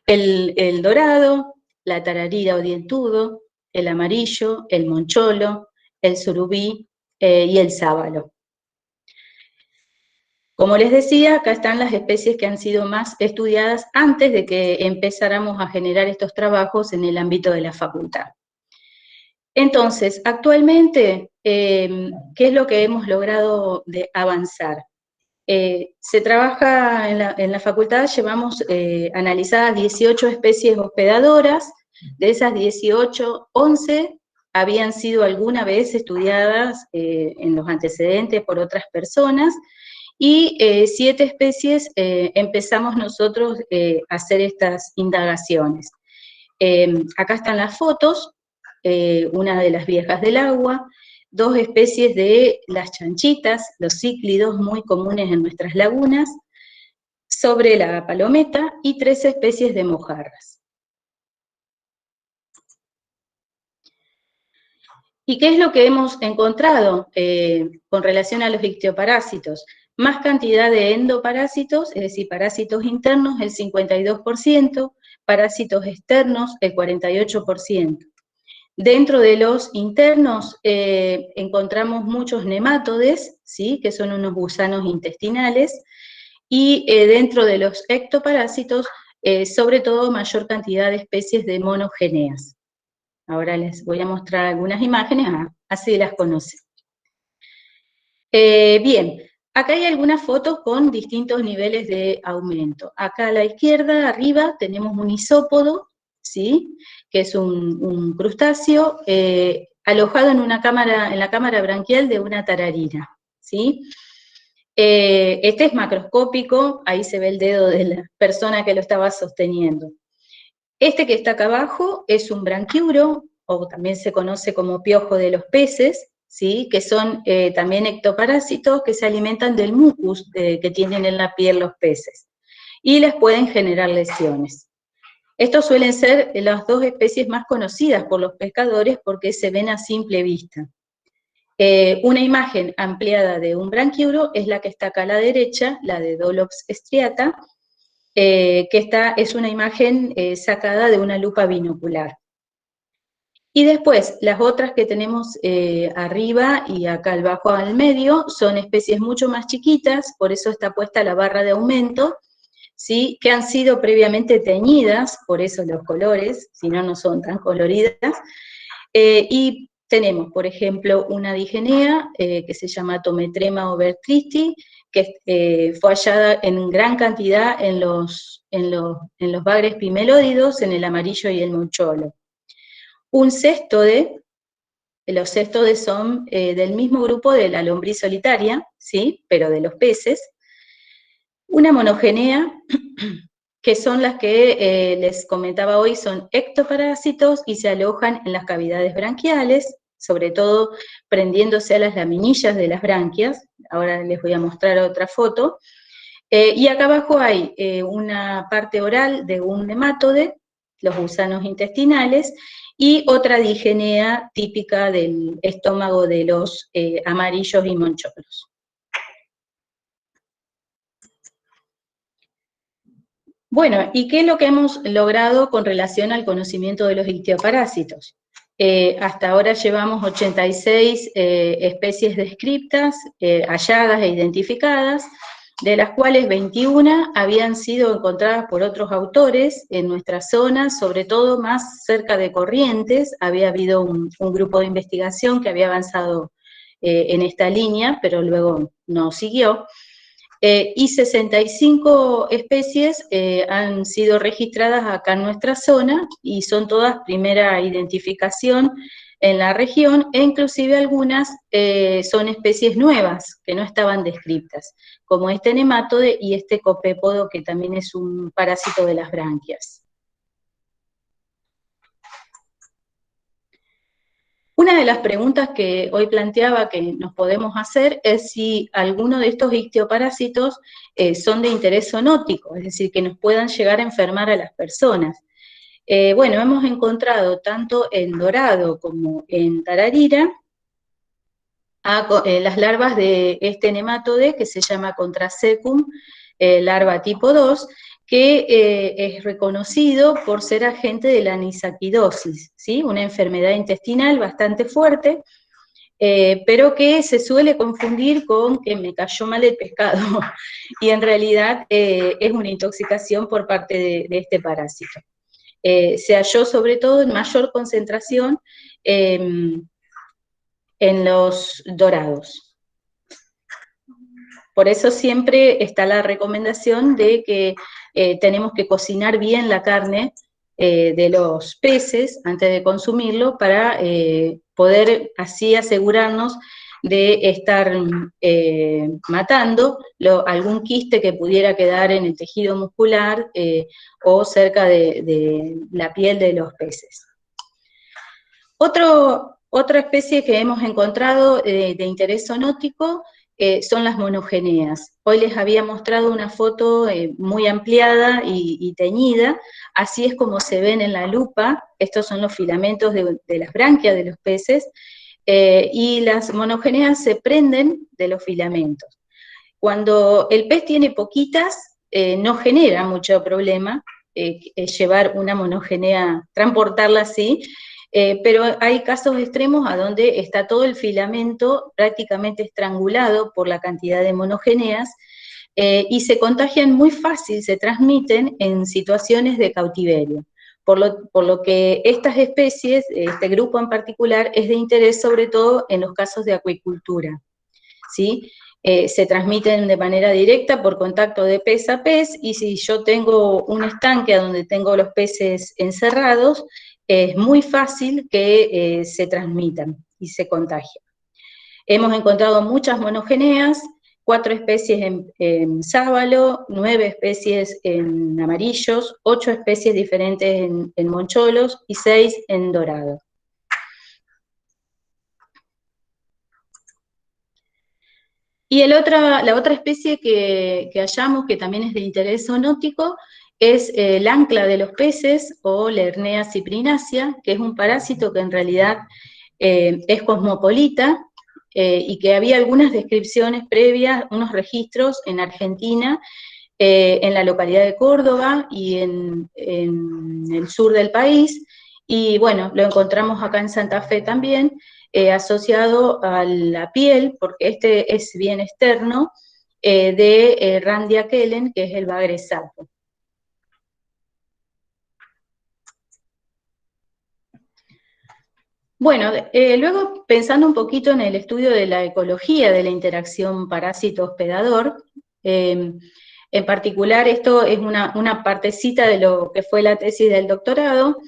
el dorado, la tararira o dientudo, el amarillo, el moncholo, el surubí y el sábalo. Como les decía, acá están las especies que han sido más estudiadas antes de que empezáramos a generar estos trabajos en el ámbito de la facultad. Entonces, actualmente, ¿qué es lo que hemos logrado avanzar? Se trabaja en la facultad, llevamos analizadas 18 especies hospedadoras. De esas 18, 11 habían sido alguna vez estudiadas en los antecedentes por otras personas, y 7 especies empezamos nosotros a hacer estas indagaciones. Acá están las fotos, una de las viejas del agua, 2 especies de las chanchitas, los cíclidos muy comunes en nuestras lagunas, sobre la palometa, y 3 especies de mojarras. ¿Y qué es lo que hemos encontrado con relación a los ictioparásitos? Más cantidad de endoparásitos, es decir, parásitos internos, el 52%, parásitos externos el 48%. Dentro de los internos encontramos muchos nemátodes, ¿sí?, que son unos gusanos intestinales, y dentro de los ectoparásitos, sobre todo mayor cantidad de especies de monogeneas. Ahora les voy a mostrar algunas imágenes, así las conocen. Bien, acá hay algunas fotos con distintos niveles de aumento. Acá a la izquierda, arriba, tenemos un isópodo, ¿sí?, que es un crustáceo alojado en la cámara branquial de una tararira, ¿sí? Este es macroscópico, ahí se ve el dedo de la persona que lo estaba sosteniendo. Este que está acá abajo es un branquiuro, o también se conoce como piojo de los peces, ¿sí?, que son también ectoparásitos que se alimentan del mucus que tienen en la piel los peces, y les pueden generar lesiones. Estos suelen ser las dos especies más conocidas por los pescadores porque se ven a simple vista. Una imagen ampliada de un branquiuro es la que está acá a la derecha, la de Dolops striata, que es una imagen sacada de una lupa binocular. Y después, las otras que tenemos arriba y acá abajo al medio, son especies mucho más chiquitas, por eso está puesta la barra de aumento, ¿sí?, que han sido previamente teñidas, por eso los colores, si no, no son tan coloridas, y tenemos, por ejemplo, una digenea que se llama Tometrema obertristi, que fue hallada en gran cantidad en los bagres pimelódidos, en el amarillo y el mocholo. Un céstode, los céstodes son del mismo grupo de la lombriz solitaria, ¿sí?, pero de los peces. Una monogenea, que son las que les comentaba hoy, son ectoparásitos y se alojan en las cavidades branquiales, sobre todo prendiéndose a las laminillas de las branquias. Ahora les voy a mostrar otra foto. Y acá abajo hay una parte oral de un nemátode, los gusanos intestinales, y otra digenea típica del estómago de los amarillos y moncholos. Bueno, ¿y qué es lo que hemos logrado con relación al conocimiento de los ictioparásitos? Hasta ahora llevamos 86 especies descriptas, halladas e identificadas, de las cuales 21 habían sido encontradas por otros autores en nuestra zona, sobre todo más cerca de Corrientes. Había habido un grupo de investigación que había avanzado en esta línea, pero luego no siguió. Y 65 especies han sido registradas acá en nuestra zona, y son todas primera identificación en la región, e inclusive algunas son especies nuevas que no estaban descritas, como este nemátode y este copépodo, que también es un parásito de las branquias. Una de las preguntas que hoy planteaba que nos podemos hacer es si alguno de estos ictioparásitos son de interés zoonótico, es decir, que nos puedan llegar a enfermar a las personas. Bueno, hemos encontrado tanto en dorado como en tararira las larvas de este nematode que se llama Contrasecum, larva tipo 2, que es reconocido por ser agente de la anisakidosis, ¿sí?, una enfermedad intestinal bastante fuerte, pero que se suele confundir con que me cayó mal el pescado, y en realidad es una intoxicación por parte de este parásito. Se halló sobre todo en mayor concentración en los dorados. Por eso siempre está la recomendación de que tenemos que cocinar bien la carne de los peces antes de consumirlo, para poder así asegurarnos de estar matando algún quiste que pudiera quedar en el tejido muscular o cerca de la piel de los peces. Otra especie que hemos encontrado de interés zoonótico son las monogeneas. Hoy les había mostrado una foto muy ampliada y teñida, así es como se ven en la lupa. Estos son los filamentos de las branquias de los peces, y las monogeneas se prenden de los filamentos. Cuando el pez tiene poquitas, no genera mucho problema, llevar una monogenea, transportarla así, pero hay casos extremos a donde está todo el filamento prácticamente estrangulado por la cantidad de monogeneas, y se contagian muy fácil, se transmiten en situaciones de cautiverio. Por lo que estas especies, este grupo en particular, es de interés sobre todo en los casos de acuicultura, ¿sí? Se transmiten de manera directa por contacto de pez a pez, y si yo tengo un estanque donde tengo los peces encerrados, es muy fácil que se transmitan y se contagien. Hemos encontrado muchas monogeneas, 4 especies en sábalo, 9 especies en amarillos, 8 especies diferentes en moncholos y 6 en dorado. Y la otra especie que hallamos, que también es de interés zoonótico, es el ancla de los peces, o Lernea cyprinacia, que es un parásito que en realidad es cosmopolita, y que había algunas descripciones previas, unos registros en Argentina, en la localidad de Córdoba y en el sur del país, y bueno, lo encontramos acá en Santa Fe también, asociado a la piel, porque este es bien externo, de Randia kellen, que es el bagre sapo. Bueno, luego pensando un poquito en el estudio de la ecología de la interacción parásito-hospedador, en particular esto es una partecita de lo que fue la tesis del doctorado.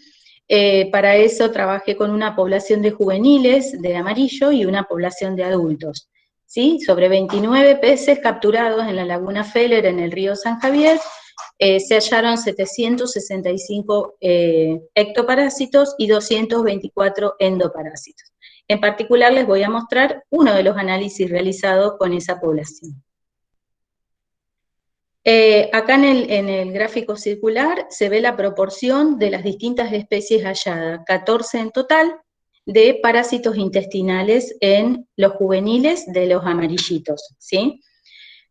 Para eso trabajé con una población de juveniles de amarillo y una población de adultos, ¿sí? Sobre 29 peces capturados en la laguna Feller en el río San Javier, se hallaron 765 ectoparásitos y 224 endoparásitos. En particular les voy a mostrar uno de los análisis realizados con esa población. Acá en el gráfico circular se ve la proporción de las distintas especies halladas, 14 en total, de parásitos intestinales en los juveniles de los amarillitos, ¿sí?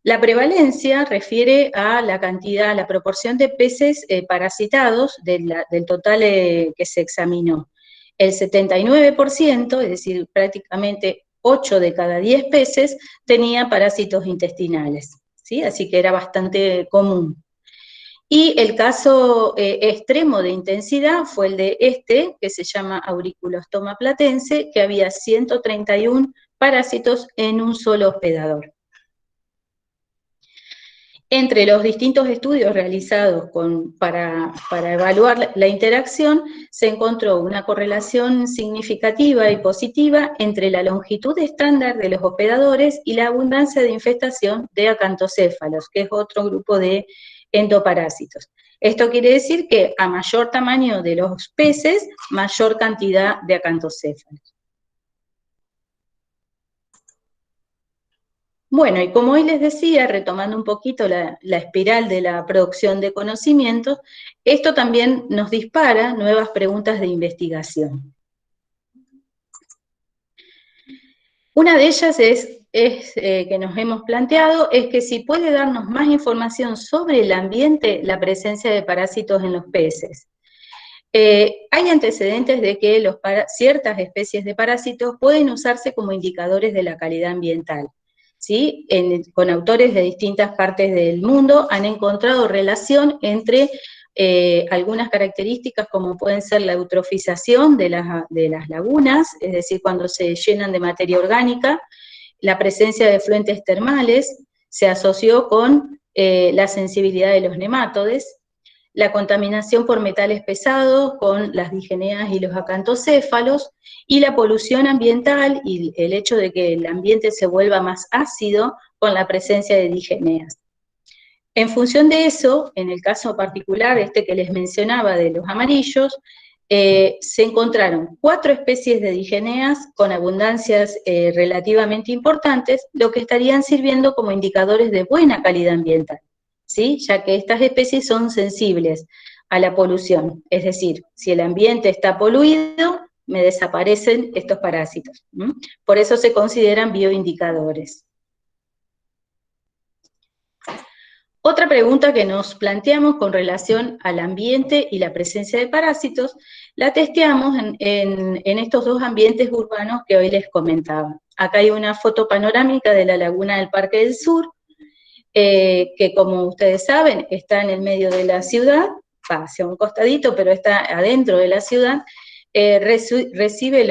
La prevalencia refiere a la cantidad, la proporción de peces parasitados del total que se examinó. El 79%, es decir, prácticamente 8 de cada 10 peces, tenía parásitos intestinales, ¿sí? Así que era bastante común. Y el caso extremo de intensidad fue el de que se llama Auriculostoma platense, que había 131 parásitos en un solo hospedador. Entre los distintos estudios realizados para evaluar la interacción, se encontró una correlación significativa y positiva entre la longitud estándar de los hospedadores y la abundancia de infestación de acantocéfalos, que es otro grupo de endoparásitos. Esto quiere decir que a mayor tamaño de los peces, mayor cantidad de acantocéfalos. Bueno, y como hoy les decía, retomando un poquito la espiral de la producción de conocimientos, esto también nos dispara nuevas preguntas de investigación. Una de ellas que nos hemos planteado es que si puede darnos más información sobre el ambiente la presencia de parásitos en los peces. Hay antecedentes de que ciertas especies de parásitos pueden usarse como indicadores de la calidad ambiental. ¿Sí? Con autores de distintas partes del mundo han encontrado relación entre algunas características como pueden ser la eutrofización de las lagunas, es decir, cuando se llenan de materia orgánica, la presencia de efluentes termales, se asoció con la sensibilidad de los nemátodes, la contaminación por metales pesados con las digeneas y los acantocéfalos, y la polución ambiental y el hecho de que el ambiente se vuelva más ácido con la presencia de digeneas. En función de eso, en el caso particular que les mencionaba de los amarillos, se encontraron 4 especies de digeneas con abundancias relativamente importantes, lo que estarían sirviendo como indicadores de buena calidad ambiental, ¿sí? Ya que estas especies son sensibles a la polución, es decir, si el ambiente está poluido, me desaparecen estos parásitos. Por eso se consideran bioindicadores. Otra pregunta que nos planteamos con relación al ambiente y la presencia de parásitos, la testeamos en estos dos ambientes urbanos que hoy les comentaba. Acá hay una foto panorámica de la laguna del Parque del Sur, que como ustedes saben está en el medio de la ciudad, hacia un costadito, pero está adentro de la ciudad. Recibe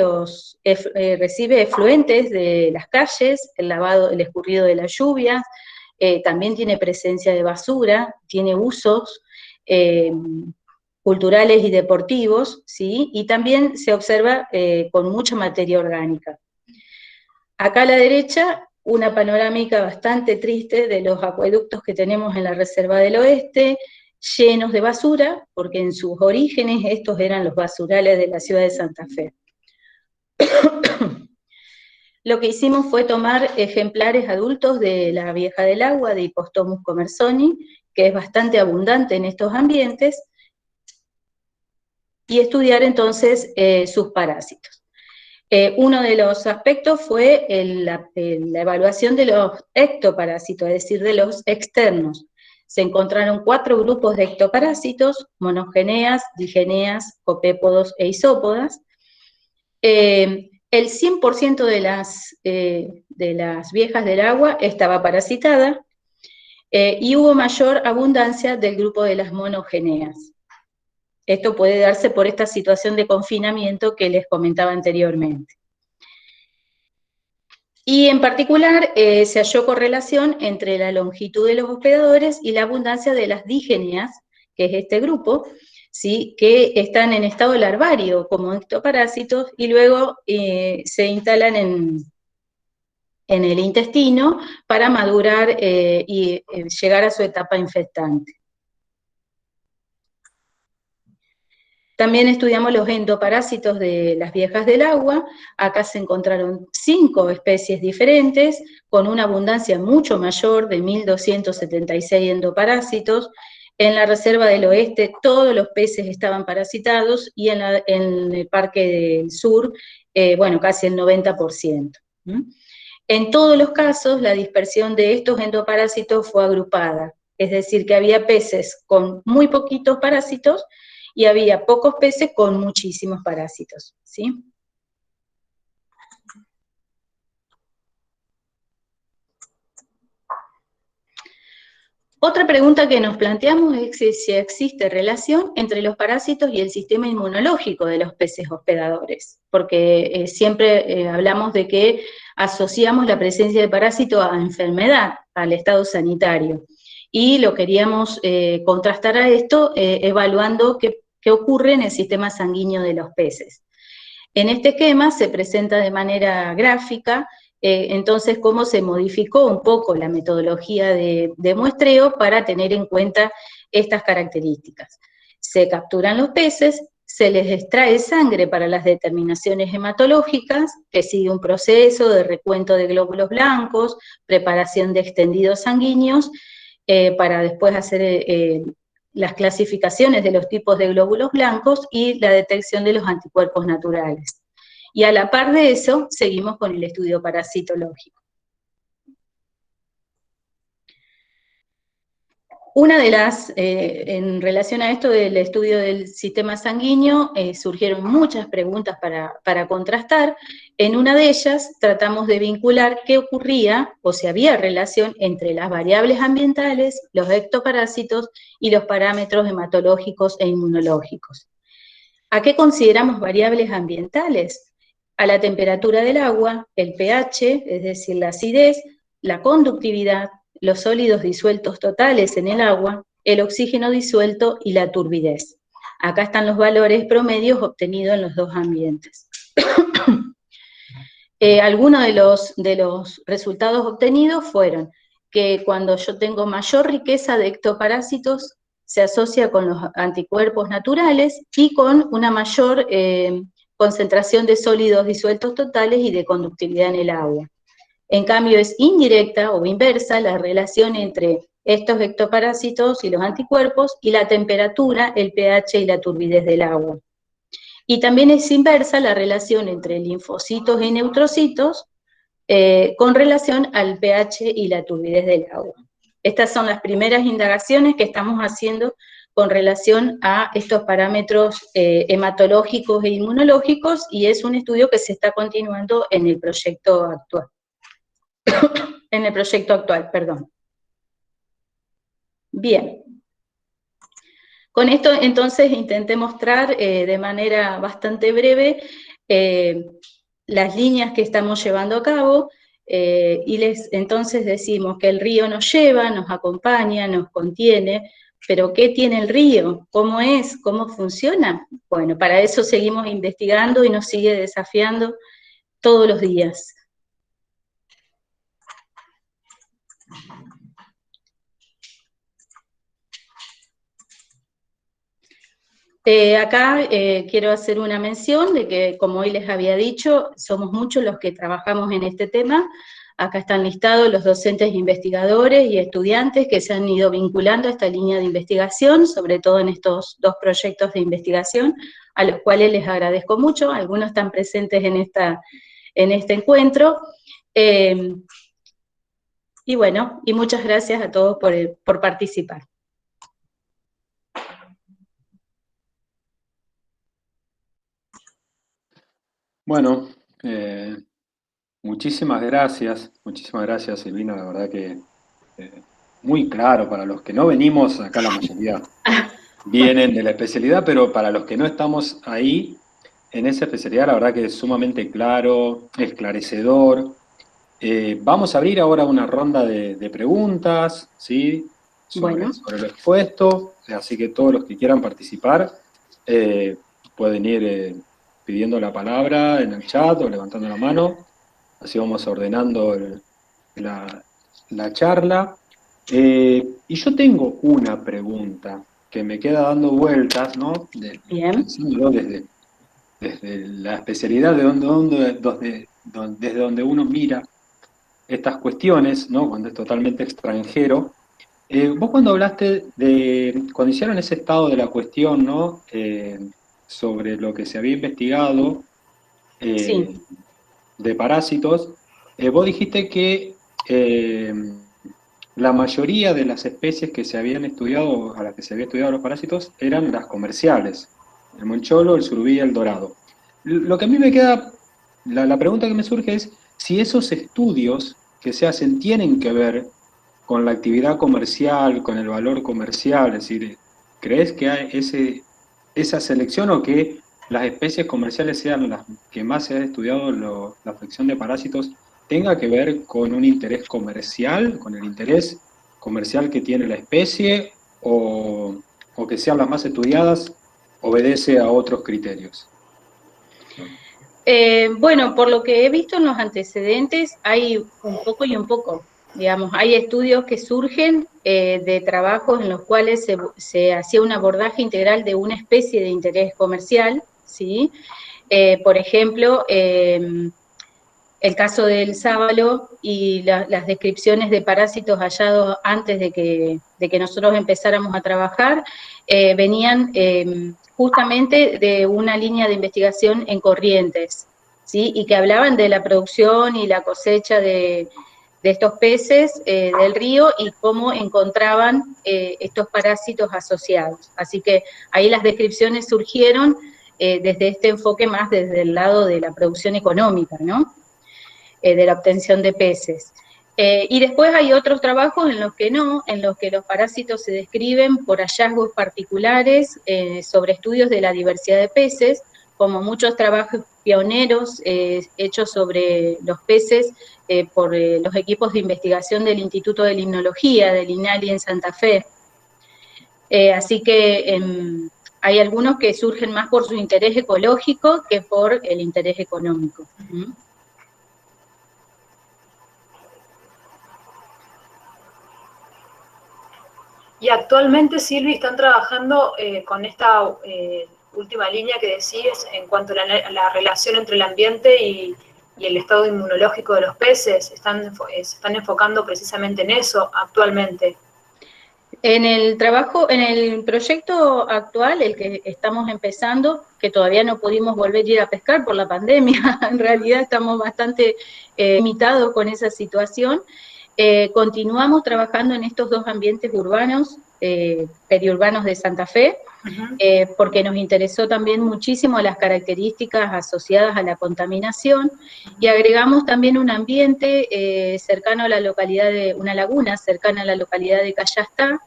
efluentes de las calles, el escurrido de las lluvias, también tiene presencia de basura, tiene usos culturales y deportivos, ¿sí? Y también se observa con mucha materia orgánica. Acá a la derecha, una panorámica bastante triste de los acueductos que tenemos en la Reserva del Oeste, llenos de basura, porque en sus orígenes estos eran los basurales de la ciudad de Santa Fe. Lo que hicimos fue tomar ejemplares adultos de la vieja del agua, de Hypostomus commersoni, que es bastante abundante en estos ambientes, y estudiar entonces sus parásitos. Uno de los aspectos fue la evaluación de los ectoparásitos, es decir, de los externos. Se encontraron 4 grupos de ectoparásitos: monogeneas, digeneas, copépodos e isópodas. El 100% de las viejas del agua estaba parasitada, y hubo mayor abundancia del grupo de las monogeneas. Esto puede darse por esta situación de confinamiento que les comentaba anteriormente. Y en particular se halló correlación entre la longitud de los hospedadores y la abundancia de las digeneas, que es este grupo, ¿sí?, que están en estado larvario como ectoparásitos y luego se instalan en el intestino para madurar y llegar a su etapa infectante. También estudiamos los endoparásitos de las viejas del agua. Acá se encontraron 5 especies diferentes, con una abundancia mucho mayor de 1.276 endoparásitos. En la Reserva del Oeste todos los peces estaban parasitados, y en el Parque del Sur, bueno, casi el 90%. En todos los casos, la dispersión de estos endoparásitos fue agrupada, es decir, que había peces con muy poquitos parásitos, y había pocos peces con muchísimos parásitos, ¿sí? Otra pregunta que nos planteamos es si existe relación entre los parásitos y el sistema inmunológico de los peces hospedadores, porque siempre hablamos de que asociamos la presencia de parásito a enfermedad, al estado sanitario, y lo queríamos contrastar a esto evaluando qué ocurre en el sistema sanguíneo de los peces. En este esquema se presenta de manera gráfica entonces cómo se modificó un poco la metodología de muestreo para tener en cuenta estas características. Se capturan los peces, se les extrae sangre para las determinaciones hematológicas, que sigue un proceso de recuento de glóbulos blancos, preparación de extendidos sanguíneos, para después hacer las clasificaciones de los tipos de glóbulos blancos y la detección de los anticuerpos naturales. Y a la par de eso, seguimos con el estudio parasitológico. Una de las, en relación a esto del estudio del sistema sanguíneo, surgieron muchas preguntas para contrastar. En una de ellas tratamos de vincular qué ocurría o si había relación entre las variables ambientales, los ectoparásitos y los parámetros hematológicos e inmunológicos. ¿A qué consideramos variables ambientales? A la temperatura del agua, el pH, es decir, la acidez, la conductividad, los sólidos disueltos totales en el agua, el oxígeno disuelto y la turbidez. Acá están los valores promedios obtenidos en los dos ambientes. Algunos de los resultados obtenidos fueron que cuando yo tengo mayor riqueza de ectoparásitos, se asocia con los anticuerpos naturales y con una mayor concentración de sólidos disueltos totales y de conductividad en el agua. En cambio, es indirecta o inversa la relación entre estos ectoparásitos y los anticuerpos y la temperatura, el pH y la turbidez del agua. Y también es inversa la relación entre linfocitos y neutrocitos con relación al pH y la turbidez del agua. Estas son las primeras indagaciones que estamos haciendo con relación a estos parámetros hematológicos e inmunológicos, y es un estudio que se está continuando en el proyecto actual. En el proyecto actual, perdón. Bien. Con esto, entonces, intenté mostrar de manera bastante breve las líneas que estamos llevando a cabo, y entonces decimos que el río nos lleva, nos acompaña, nos contiene. ¿Pero qué tiene el río? ¿Cómo es? ¿Cómo funciona? Bueno, para eso seguimos investigando y nos sigue desafiando todos los días. Acá quiero hacer una mención de que, como hoy les había dicho, somos muchos los que trabajamos en este tema. Acá están listados los docentes, investigadores y estudiantes que se han ido vinculando a esta línea de investigación, sobre todo en estos 2 proyectos de investigación, a los cuales les agradezco mucho. Algunos están presentes en este encuentro. Y bueno, y muchas gracias a todos por participar. Bueno, muchísimas gracias, Silvina, la verdad que muy claro. Para los que no venimos, acá la mayoría vienen de la especialidad, pero para los que no estamos ahí, en esa especialidad, la verdad que es sumamente claro, esclarecedor. Vamos a abrir ahora una ronda de preguntas, ¿sí? Sobre lo expuesto, así que todos los que quieran participar pueden ir pidiendo la palabra en el chat o levantando la mano, así vamos ordenando la charla. Y yo tengo una pregunta que me queda dando vueltas, ¿no? Pensándolo desde la especialidad desde donde uno mira estas cuestiones, ¿no? Cuando es totalmente extranjero. Vos cuando hablaste cuando hicieron ese estado de la cuestión, ¿no? Sobre lo que se había investigado de parásitos, vos dijiste que la mayoría de las especies que se habían estudiado, a las que se habían estudiado los parásitos, eran las comerciales, el moncholo, el surubí y el dorado. Lo que a mí me queda, la pregunta que me surge es si esos estudios que se hacen tienen que ver con la actividad comercial, con el valor comercial, es decir, ¿crees que hay esa selección o que las especies comerciales sean las que más se ha estudiado la afección de parásitos, tenga que ver con un interés comercial, con el interés comercial que tiene la especie, o que sean las más estudiadas, obedece a otros criterios? Bueno, por lo que he visto en los antecedentes, hay un poco y un poco. Digamos, hay estudios que surgen de trabajos en los cuales se hacía un abordaje integral de una especie de interés comercial, ¿sí? Por ejemplo, el caso del sábalo y las descripciones de parásitos hallados antes de que nosotros empezáramos a trabajar, venían justamente de una línea de investigación en Corrientes, ¿sí? Y que hablaban de la producción y la cosecha de estos peces del río y cómo encontraban estos parásitos asociados. Así que ahí las descripciones surgieron desde este enfoque más desde el lado de la producción económica, ¿no? De la obtención de peces. Y después hay otros trabajos en los que no, en los que los parásitos se describen por hallazgos particulares sobre estudios de la diversidad de peces, como muchos trabajos pioneros hechos sobre los peces por los equipos de investigación del Instituto de Limnología, del INALI en Santa Fe. Así que hay algunos que surgen más por su interés ecológico que por el interés económico. Y actualmente, Silvi, están trabajando con esta última línea que decís en cuanto a la relación entre el ambiente y el estado inmunológico de los peces. Están enfocando precisamente en eso actualmente. En el proyecto actual, el que estamos empezando, que todavía no pudimos volver a ir a pescar por la pandemia, en realidad estamos bastante limitados con esa situación. Continuamos trabajando en estos dos ambientes urbanos, periurbanos de Santa Fe, porque nos interesó también muchísimo las características asociadas a la contaminación, y agregamos también un ambiente cercano a la localidad una laguna cercana a la localidad de Callastá,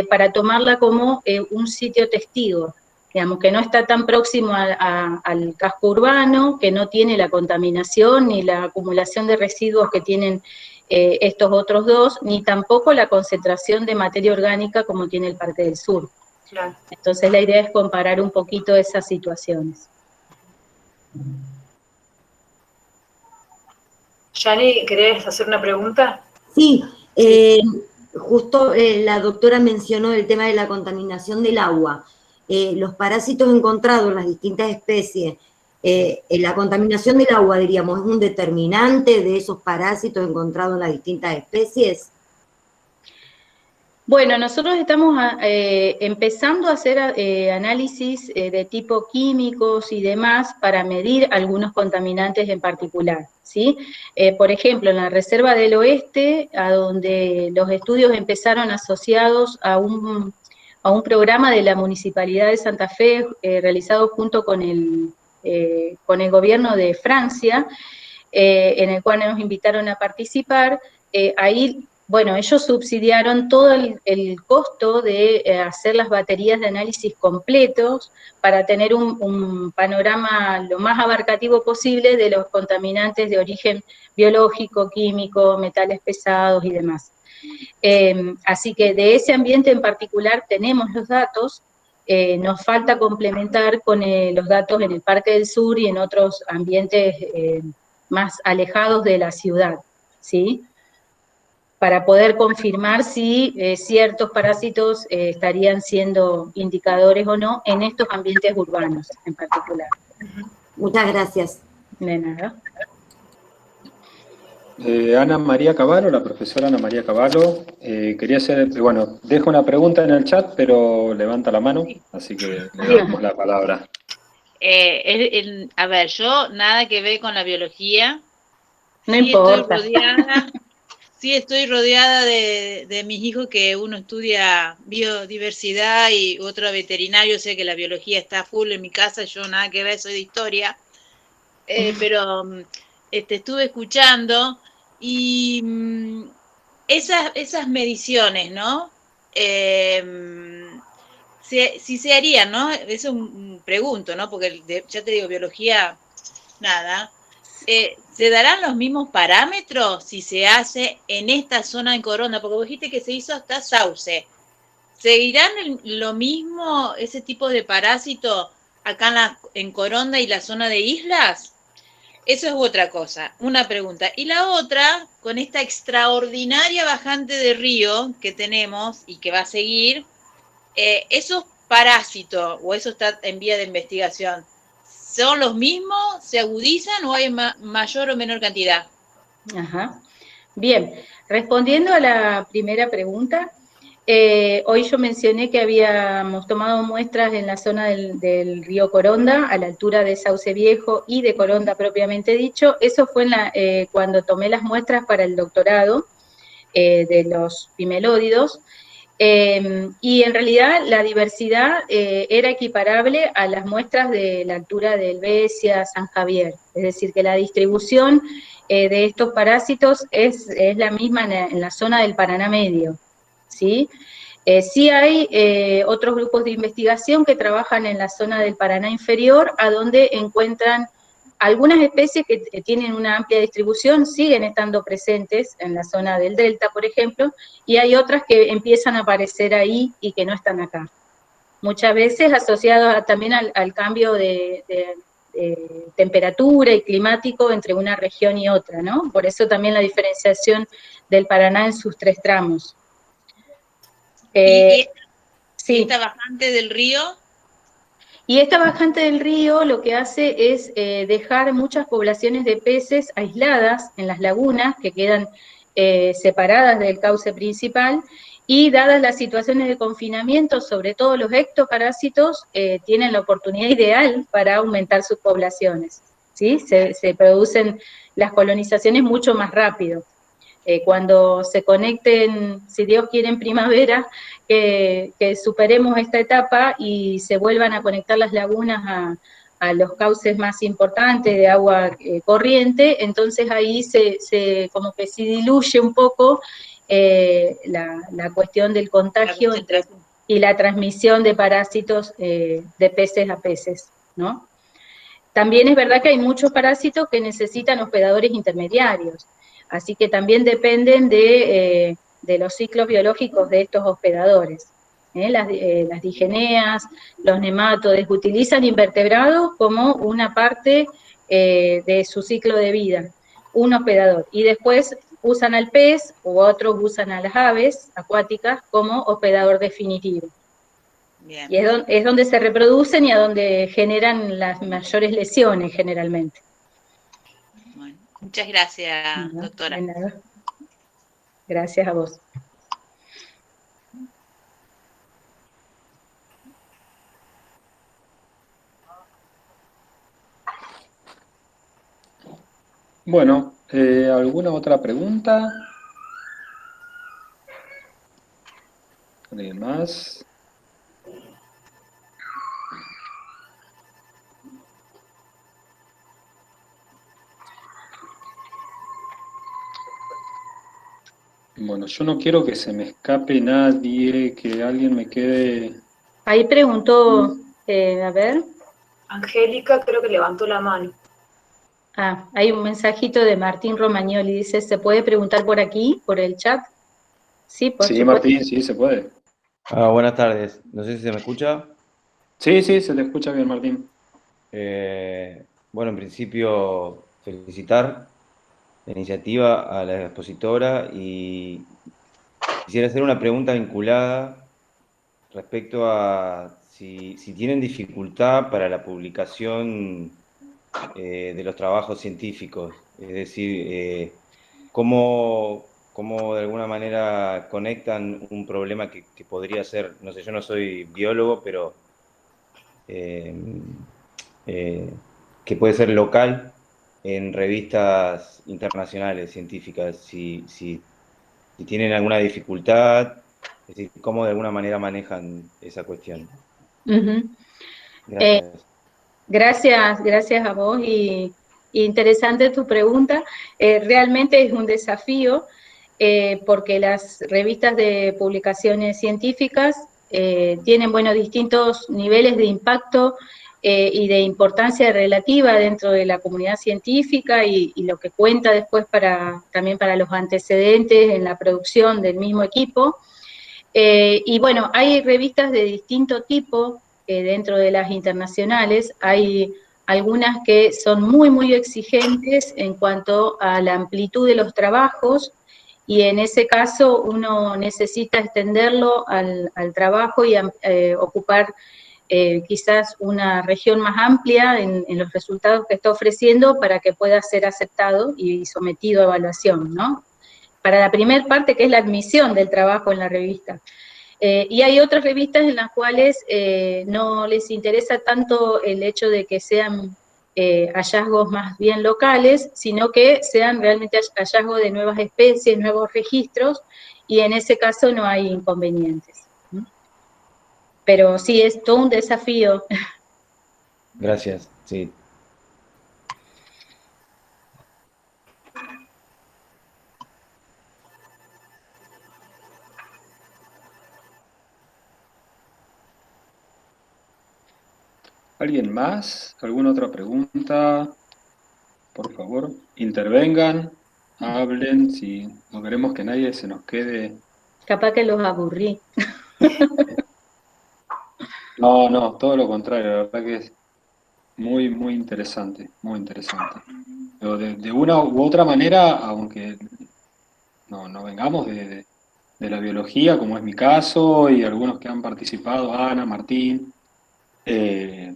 para tomarla como un sitio testigo, digamos, que no está tan próximo al casco urbano, que no tiene la contaminación ni la acumulación de residuos que tienen estos otros dos, ni tampoco la concentración de materia orgánica como tiene el Parque del Sur. Claro. Entonces la idea es comparar un poquito esas situaciones. Yani, ¿querés hacer una pregunta? Sí, justo la doctora mencionó el tema de la contaminación del agua. Los parásitos encontrados en las distintas especies, la contaminación del agua, diríamos, ¿es un determinante de esos parásitos encontrados en las distintas especies? Bueno, nosotros estamos empezando a hacer análisis de tipo químicos y demás para medir algunos contaminantes en particular, ¿sí? Por ejemplo, en la Reserva del Oeste, a donde los estudios empezaron asociados a un programa de la Municipalidad de Santa Fe, realizado junto con el gobierno de Francia, en el cual nos invitaron a participar, ahí... Bueno, ellos subsidiaron todo el costo de hacer las baterías de análisis completos para tener un panorama lo más abarcativo posible de los contaminantes de origen biológico, químico, metales pesados y demás. Así que de ese ambiente en particular tenemos los datos, nos falta complementar con los datos en el Parque del Sur y en otros ambientes más alejados de la ciudad, ¿sí? Para poder confirmar si ciertos parásitos estarían siendo indicadores o no en estos ambientes urbanos en particular. Muchas gracias. De nada. Ana María Cavallo, la profesora Ana María Cavallo, quería hacer, bueno, deja una pregunta en el chat, pero levanta la mano, así que le damos la palabra. A ver, yo nada que ver con la biología. No importa. Sí, estoy rodeada de mis hijos, que uno estudia biodiversidad y otro veterinario. Sé que la biología está full en mi casa, yo nada que ver, soy de historia. Pero estuve escuchando y esas mediciones, ¿no? Si se harían, ¿no? Es un pregunto, ¿no? Porque ya te digo, biología, nada. ¿Se darán los mismos parámetros si se hace en esta zona en Coronda? Porque vos dijiste que se hizo hasta Sauce. ¿Seguirán lo mismo, ese tipo de parásito acá en Coronda y la zona de islas? Eso es otra cosa, una pregunta. Y la otra, con esta extraordinaria bajante de río que tenemos y que va a seguir, esos parásitos, o eso está en vía de investigación, ¿son los mismos? ¿Se agudizan o hay mayor o menor cantidad? Ajá. Bien, respondiendo a la primera pregunta, hoy yo mencioné que habíamos tomado muestras en la zona del río Coronda, a la altura de Sauce Viejo y de Coronda propiamente dicho. Eso fue cuando tomé las muestras para el doctorado de los pimelódidos. Y en realidad la diversidad era equiparable a las muestras de la altura de Helvecia, San Javier, es decir, que la distribución de estos parásitos es la misma en la zona del Paraná Medio, ¿sí? Sí hay otros grupos de investigación que trabajan en la zona del Paraná Inferior, a donde encuentran algunas especies que tienen una amplia distribución, siguen estando presentes en la zona del Delta, por ejemplo, y hay otras que empiezan a aparecer ahí y que no están acá. Muchas veces asociadas también al cambio de temperatura y climático entre una región y otra, ¿no? Por eso también la diferenciación del Paraná en sus tres tramos. ¿Y sí. esta bajante del río? Y esta bajante del río lo que hace es dejar muchas poblaciones de peces aisladas en las lagunas que quedan separadas del cauce principal, y dadas las situaciones de confinamiento, sobre todo los ectoparásitos, tienen la oportunidad ideal para aumentar sus poblaciones, ¿sí? Se producen las colonizaciones mucho más rápido. cuando se conecten, si Dios quiere en primavera, que superemos esta etapa y se vuelvan a conectar las lagunas a los cauces más importantes de agua corriente, entonces ahí como que se diluye un poco la cuestión del contagio y la transmisión de parásitos de peces a peces, ¿no? También es verdad que hay muchos parásitos que necesitan hospedadores intermediarios, así que también dependen de los ciclos biológicos de estos hospedadores. Las digeneas, los nematodes, utilizan invertebrados como una parte de su ciclo de vida, un hospedador, y después usan al pez, u otros usan a las aves acuáticas como hospedador definitivo. Bien. Y es donde se reproducen y a donde generan las mayores lesiones generalmente. Bueno, muchas gracias, doctora. De nada. Gracias a vos. Bueno, ¿alguna otra pregunta? ¿Alguien más? Bueno, yo no quiero que se me escape nadie, que alguien me quede... Ahí preguntó, a ver. Angélica creo que levantó la mano. Ah, hay un mensajito de Martín Romagnoli, dice, ¿se puede preguntar por aquí, por el chat? Sí, por Sí, supuesto. Martín, sí, se puede. Buenas tardes, no sé si se me escucha. Sí, sí, se te escucha bien, Martín. Bueno, en principio felicitar la iniciativa a la expositora y quisiera hacer una pregunta vinculada respecto a si tienen dificultad para la publicación de los trabajos científicos, es decir, cómo de alguna manera conectan un problema que podría ser, no sé, yo no soy biólogo, pero que puede ser local en revistas internacionales científicas, si tienen alguna dificultad, es decir, cómo de alguna manera manejan esa cuestión. Gracias. Gracias a vos y interesante tu pregunta. Realmente es un desafío porque las revistas de publicaciones científicas tienen, bueno, distintos niveles de impacto y de importancia relativa dentro de la comunidad científica y lo que cuenta después también para los antecedentes en la producción del mismo equipo. Y bueno, hay revistas de distinto tipo dentro de las internacionales, hay algunas que son muy, muy exigentes en cuanto a la amplitud de los trabajos, y en ese caso uno necesita extenderlo al trabajo y ocupar quizás una región más amplia en los resultados que está ofreciendo para que pueda ser aceptado y sometido a evaluación, ¿no? Para la primera parte, que es la admisión del trabajo en la revista. Y hay otras revistas en las cuales no les interesa tanto el hecho de que sean hallazgos más bien locales, sino que sean realmente hallazgos de nuevas especies, nuevos registros, y en ese caso no hay inconvenientes. Pero sí, es todo un desafío. Gracias, sí. ¿Alguien más? ¿Alguna otra pregunta? Por favor, intervengan, hablen, si no queremos que nadie se nos quede... Capaz que los aburrí. No, todo lo contrario, la verdad que es muy, muy interesante, muy interesante. Pero de una u otra manera, aunque no vengamos de la biología, como es mi caso, y algunos que han participado, Ana, Martín, de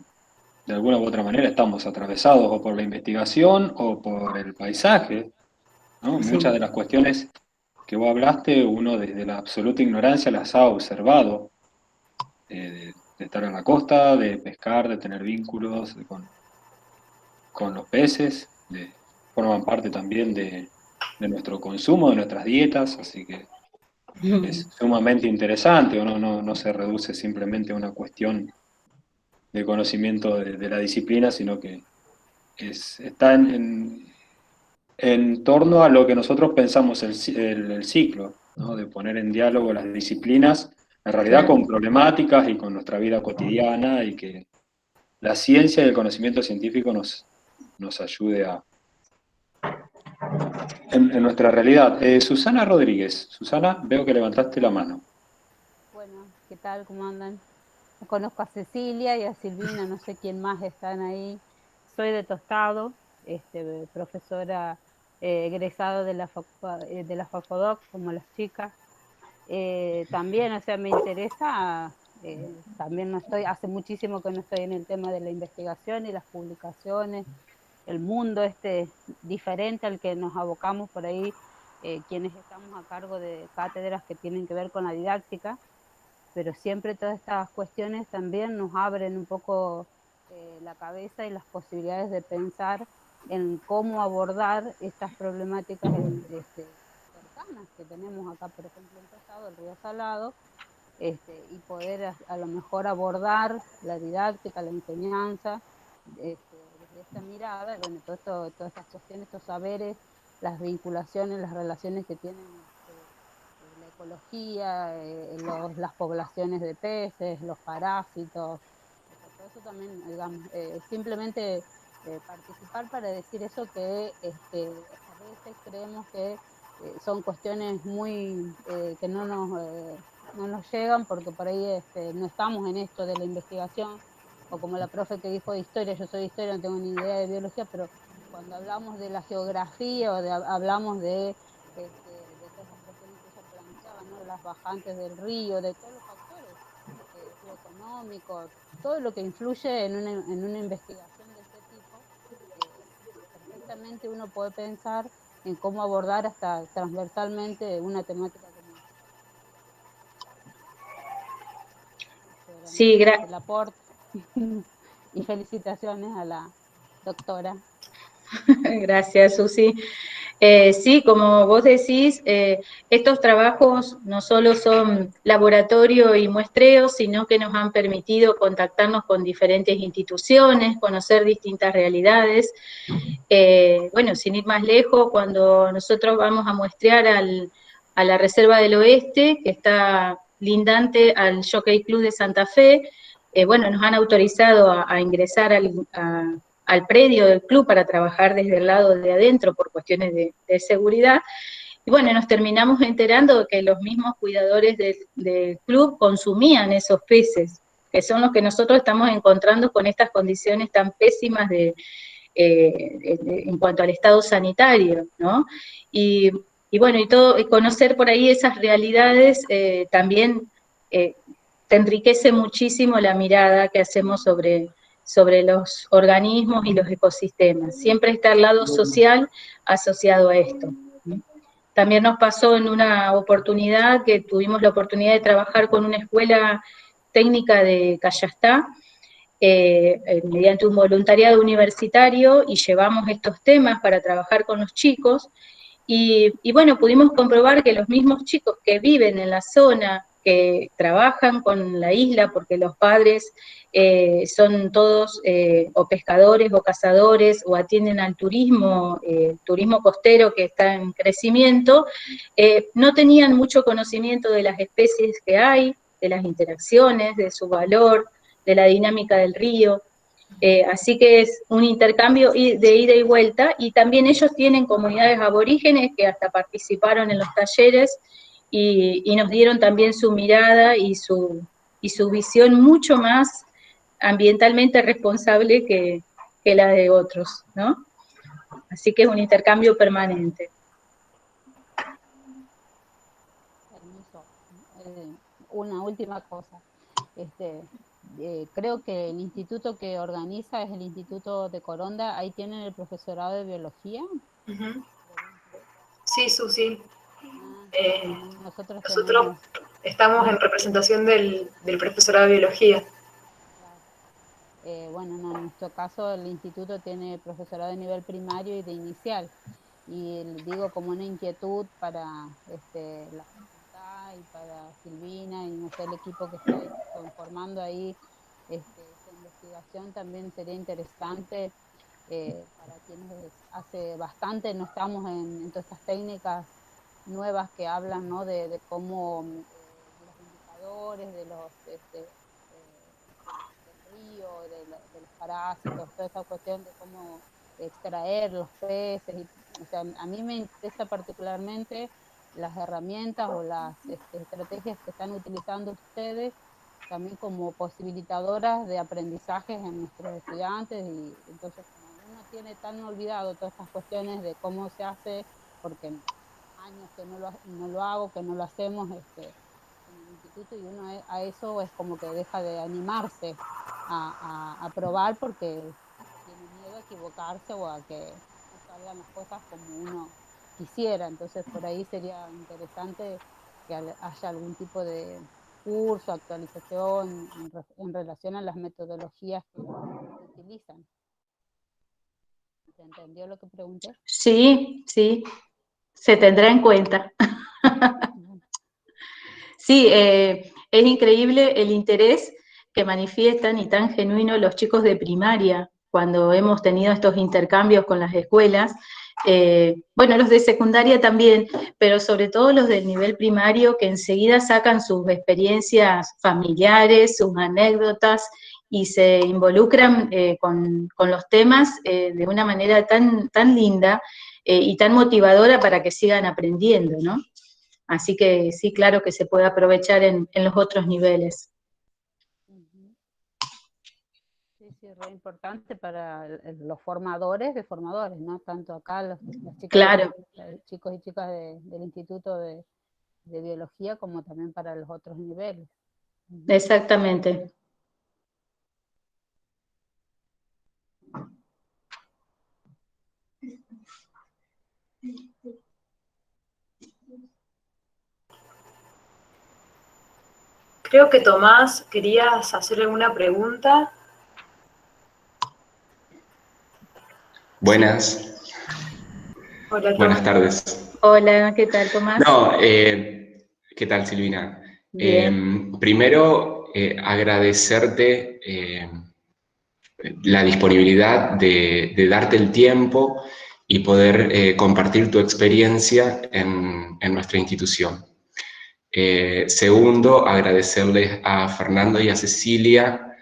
alguna u otra manera estamos atravesados o por la investigación o por el paisaje, ¿no? Sí. Muchas de las cuestiones que vos hablaste, uno desde la absoluta ignorancia las ha observado, de estar en la costa, de pescar, de tener vínculos con los peces, forman parte también de nuestro consumo, de nuestras dietas, así que es sumamente interesante, no se reduce simplemente a una cuestión de conocimiento de la disciplina, sino que está en torno a lo que nosotros pensamos el ciclo, ¿no? De poner en diálogo las disciplinas, en realidad Claro. con problemáticas y con nuestra vida cotidiana, y que la ciencia y el conocimiento científico nos ayude en nuestra realidad. Susana Rodríguez. Susana, veo que levantaste la mano. Bueno, ¿qué tal? ¿Cómo andan? Conozco a Cecilia y a Silvina, no sé quién más están ahí. Soy de Tostado, profesora egresada de la Facodoc, como las chicas. También, o sea, me interesa, también no estoy, hace muchísimo que no estoy en el tema de la investigación y las publicaciones, el mundo diferente al que nos abocamos por ahí, quienes estamos a cargo de cátedras que tienen que ver con la didáctica, pero siempre todas estas cuestiones también nos abren un poco la cabeza y las posibilidades de pensar en cómo abordar estas problemáticas cercanas que tenemos acá, por ejemplo, en Tostado, el río Salado, y poder a lo mejor abordar la didáctica, la enseñanza, desde esta mirada, bueno, todas estas cuestiones, estos saberes, las vinculaciones, las relaciones que tienen la ecología, las poblaciones de peces, los parásitos, todo eso también, digamos, simplemente participar para decir eso que a veces creemos que son cuestiones muy que no nos llegan porque por ahí no estamos en esto de la investigación, o como la profe que dijo de historia, yo soy de historia, no tengo ni idea de biología, pero cuando hablamos de la geografía o hablamos de todas las cuestiones que ella planteaba, ¿no? Las bajantes del río, de todos los factores económicos, todo lo que influye en una investigación de este tipo, perfectamente uno puede pensar en cómo abordar hasta transversalmente una temática como esta. Sí, El aporte y felicitaciones a la doctora. Gracias, Susi. Sí, como vos decís, estos trabajos no solo son laboratorio y muestreo, sino que nos han permitido contactarnos con diferentes instituciones, conocer distintas realidades. Bueno, sin ir más lejos, cuando nosotros vamos a muestrear a la Reserva del Oeste, que está lindante al Jockey Club de Santa Fe, bueno, nos han autorizado a ingresar al predio del club para trabajar desde el lado de adentro por cuestiones de seguridad. Y bueno, nos terminamos enterando que los mismos cuidadores del club consumían esos peces, que son los que nosotros estamos encontrando con estas condiciones tan pésimas en cuanto al estado sanitario, ¿no? Y bueno, y conocer por ahí esas realidades también te enriquece muchísimo la mirada que hacemos sobre los organismos y los ecosistemas. Siempre está el lado social asociado a esto. También nos pasó en una oportunidad que tuvimos la oportunidad de trabajar con una escuela técnica de Cayastá, mediante un voluntariado universitario, y llevamos estos temas para trabajar con los chicos, y bueno, pudimos comprobar que los mismos chicos que viven en la zona, que trabajan con la isla, porque los padres son todos o pescadores o cazadores, o atienden al turismo costero que está en crecimiento, no tenían mucho conocimiento de las especies que hay, de las interacciones, de su valor, de la dinámica del río. Así que es un intercambio de ida y vuelta, y también ellos tienen comunidades aborígenes que hasta participaron en los talleres y nos dieron también su mirada y su visión mucho más ambientalmente responsable que la de otros, ¿no? Así que es un intercambio permanente. Hermoso. Una última cosa. Creo que el instituto que organiza es el Instituto de Coronda. Ahí tienen el profesorado de biología. Sí, Susi. Nosotros estamos en representación del profesorado de biología. Bueno, no, en nuestro caso el instituto tiene profesorado de nivel primario y de inicial. y digo como una inquietud para la facultad y para Silvina y no sé, el equipo que está conformando ahí esta investigación, también sería interesante para quienes hace bastante no estamos en todas estas técnicas nuevas que hablan, ¿no? de cómo los indicadores, de los del río, de los parásitos, toda esa cuestión de cómo extraer los peces. O sea, a mí me interesa particularmente las herramientas o las estrategias que están utilizando ustedes también como posibilitadoras de aprendizajes en nuestros estudiantes, y entonces como uno tiene tan olvidado todas estas cuestiones de cómo se hace, porque años que no lo hago, que no lo hacemos en el instituto, y uno a eso es como que deja de animarse a probar porque tiene miedo a equivocarse o a que no salgan las cosas como uno quisiera. Entonces por ahí sería interesante que haya algún tipo de curso, actualización en relación a las metodologías que utilizan. ¿Se entendió lo que pregunté? Sí, sí, se tendrá en cuenta. Sí, es increíble el interés que manifiestan y tan genuino los chicos de primaria cuando hemos tenido estos intercambios con las escuelas. Bueno, los de secundaria también, pero sobre todo los del nivel primario, que enseguida sacan sus experiencias familiares, sus anécdotas, y se involucran con los temas de una manera tan linda y tan motivadora para que sigan aprendiendo, ¿no? Así que sí, claro que se puede aprovechar en los otros niveles. Sí, sí, es re importante para los formadores de formadores, ¿no? Tanto acá los chicos, claro, chicos y chicas del Instituto de Biología, como también para los otros niveles. Exactamente. Creo que Tomás, querías hacer alguna pregunta. Buenas. Hola, Buenas tardes. Hola, ¿qué tal, Tomás? No, ¿qué tal, Silvina? Bien. Primero, agradecerte la disponibilidad de darte el tiempo y poder compartir tu experiencia en nuestra institución. Segundo, agradecerles a Fernando y a Cecilia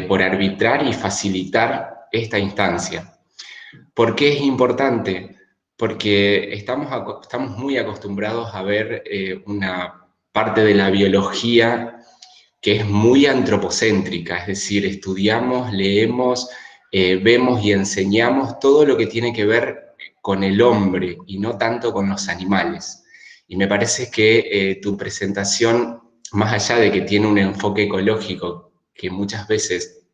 por arbitrar y facilitar esta instancia. ¿Por qué es importante? Porque estamos muy acostumbrados a ver una parte de la biología que es muy antropocéntrica, es decir, estudiamos, leemos, vemos y enseñamos todo lo que tiene que ver con el hombre y no tanto con los animales. Y me parece que tu presentación, más allá de que tiene un enfoque ecológico que muchas veces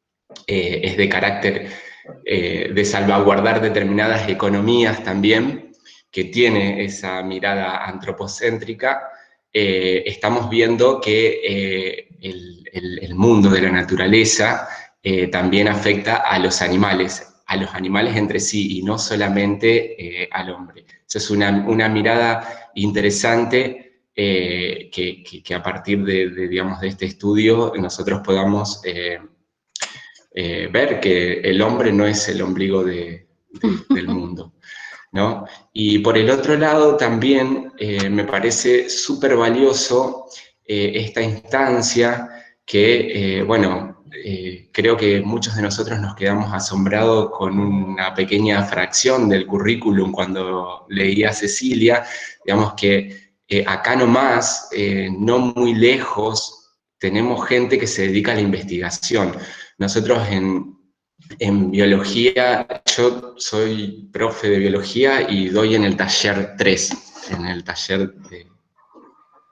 es de carácter de salvaguardar determinadas economías también, que tiene esa mirada antropocéntrica, estamos viendo que el mundo de la naturaleza también afecta a los animales entre sí y no solamente al hombre. Esa es una mirada interesante que a partir digamos, de este estudio nosotros podamos ver que el hombre no es el ombligo del mundo, ¿no? Y por el otro lado también me parece súper valioso esta instancia que, bueno, creo que muchos de nosotros nos quedamos asombrados con una pequeña fracción del currículum cuando leía a Cecilia, digamos que acá nomás, no muy lejos, tenemos gente que se dedica a la investigación. Nosotros en biología, yo soy profe de biología y doy en el taller 3, en el taller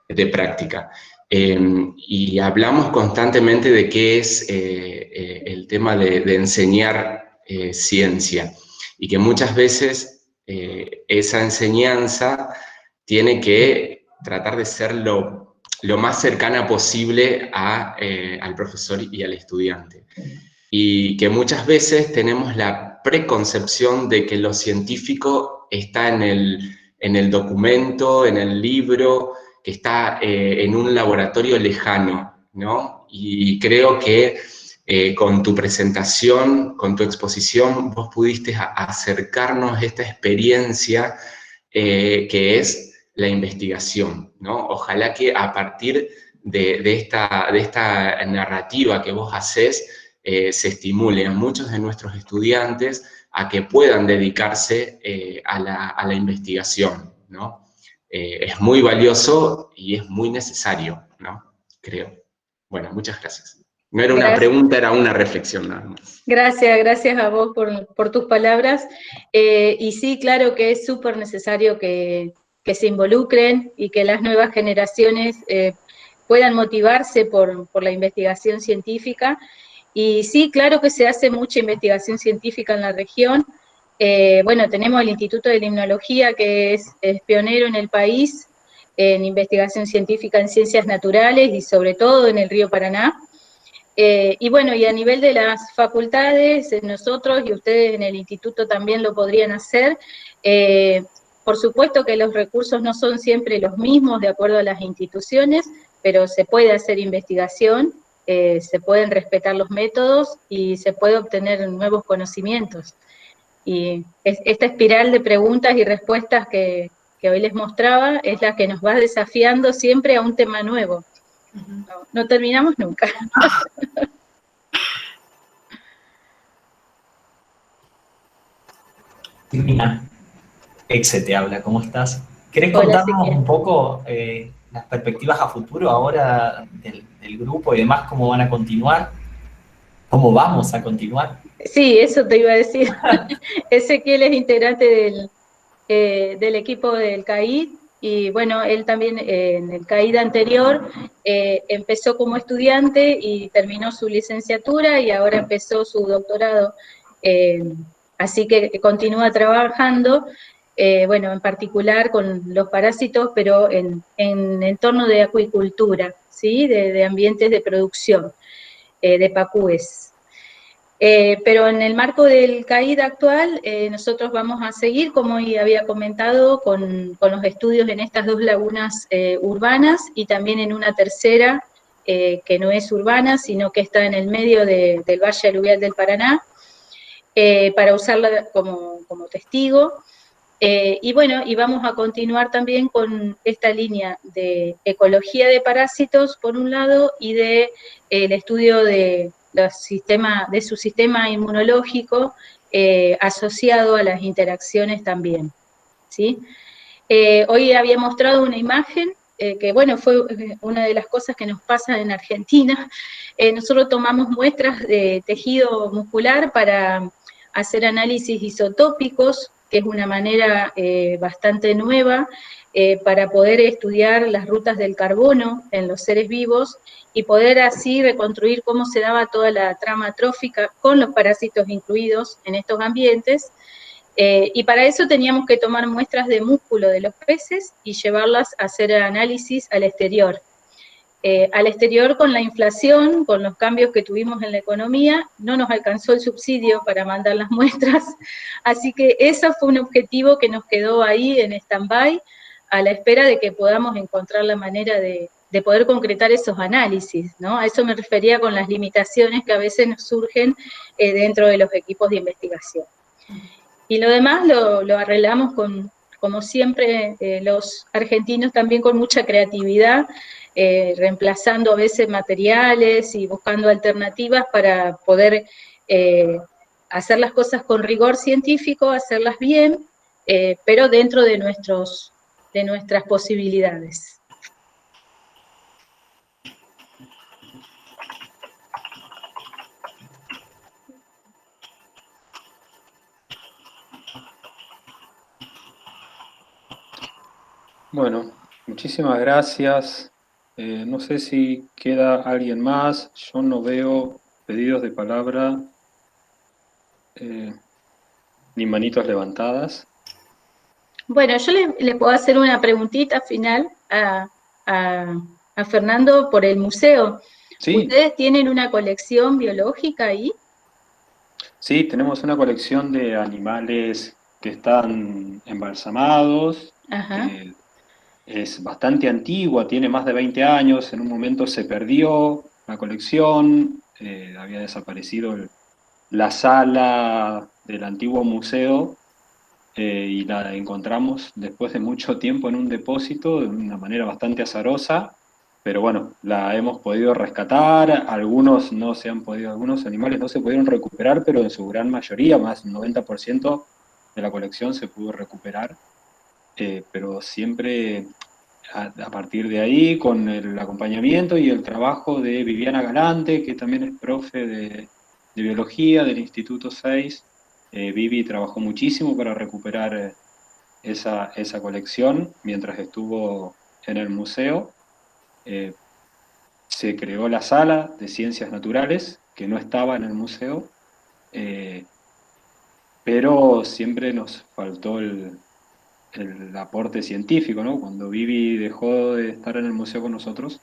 de práctica. Y hablamos constantemente de qué es el tema de enseñar ciencia, y que muchas veces esa enseñanza tiene que tratar de ser lo más cercana posible al profesor y al estudiante. Y que muchas veces tenemos la preconcepción de que lo científico está en el documento, en el libro, que está en un laboratorio lejano, ¿no? Y creo que con tu presentación, con tu exposición, vos pudiste acercarnos esta experiencia que es la investigación, ¿no? Ojalá que a partir de esta narrativa que vos hacés, se estimule a muchos de nuestros estudiantes a que puedan dedicarse a la investigación, ¿no? Es muy valioso y es muy necesario, ¿no? Creo. Bueno, muchas gracias. No era una pregunta, era una reflexión nada más. Gracias a vos por tus palabras. Y sí, claro que es súper necesario que se involucren y que las nuevas generaciones puedan motivarse por la investigación científica. Y sí, claro que se hace mucha investigación científica en la región. Bueno, tenemos el Instituto de Limnología, que es pionero en el país en investigación científica en ciencias naturales y sobre todo en el río Paraná. Y bueno, y a nivel de las facultades, nosotros y ustedes en el instituto también lo podrían hacer. Por supuesto que los recursos no son siempre los mismos de acuerdo a las instituciones, pero se puede hacer investigación, se pueden respetar los métodos y se puede obtener nuevos conocimientos. Y esta espiral de preguntas y respuestas que hoy les mostraba es la que nos va desafiando siempre a un tema nuevo. No terminamos nunca. Silvina, Exe te habla, ¿cómo estás? ¿Querés contarnos un poco las perspectivas a futuro ahora del grupo y demás, cómo van a continuar? ¿Cómo vamos a continuar? Sí, eso te iba a decir. Ezequiel es integrante del equipo del CAID, y bueno, él también en el CAID anterior empezó como estudiante y terminó su licenciatura y ahora empezó su doctorado, así que continúa trabajando, bueno, en particular con los parásitos, pero en entorno de acuicultura, ¿sí? De ambientes de producción, de pacúes. Pero en el marco del CAID actual, nosotros vamos a seguir, como ya había comentado, con los estudios en estas dos lagunas urbanas y también en una tercera que no es urbana, sino que está en el medio del Valle Aluvial del Paraná, para usarla como testigo. Y bueno, y vamos a continuar también con esta línea de ecología de parásitos, por un lado, y de el estudio de su sistema inmunológico asociado a las interacciones también, ¿sí? Hoy había mostrado una imagen que, bueno, fue una de las cosas que nos pasa en Argentina. Nosotros tomamos muestras de tejido muscular para hacer análisis isotópicos, que es una manera bastante nueva para poder estudiar las rutas del carbono en los seres vivos y poder así reconstruir cómo se daba toda la trama trófica con los parásitos incluidos en estos ambientes. Y para eso teníamos que tomar muestras de músculo de los peces y llevarlas a hacer análisis al exterior. Al exterior, con la inflación, con los cambios que tuvimos en la economía, no nos alcanzó el subsidio para mandar las muestras, así que ese fue un objetivo que nos quedó ahí en stand-by, a la espera de que podamos encontrar la manera de poder concretar esos análisis, ¿no? A eso me refería con las limitaciones que a veces nos surgen dentro de los equipos de investigación. Y lo demás lo arreglamos como siempre, los argentinos también con mucha creatividad, reemplazando a veces materiales y buscando alternativas para poder hacer las cosas con rigor científico, hacerlas bien, pero dentro de nuestras posibilidades. Bueno, muchísimas gracias. No sé si queda alguien más. Yo no veo pedidos de palabra ni manitos levantadas. Bueno, yo le puedo hacer una preguntita final a Fernando por el museo. Sí. ¿Ustedes tienen una colección biológica ahí? Sí, tenemos una colección de animales que están embalsamados, Ajá. que es bastante antigua, tiene más de 20 años, en un momento se perdió la colección, había desaparecido la sala del antiguo museo, y la encontramos después de mucho tiempo en un depósito de una manera bastante azarosa, pero bueno, la hemos podido rescatar, algunos no se han podido, algunos animales no se pudieron recuperar, pero en su gran mayoría, más del 90% de la colección se pudo recuperar, pero siempre a partir de ahí, con el acompañamiento y el trabajo de Viviana Galante, que también es profe de biología del Instituto 6, Vivi trabajó muchísimo para recuperar esa colección mientras estuvo en el museo. Se creó la sala de ciencias naturales, que no estaba en el museo, pero siempre nos faltó el aporte científico, ¿no? Cuando Vivi dejó de estar en el museo con nosotros,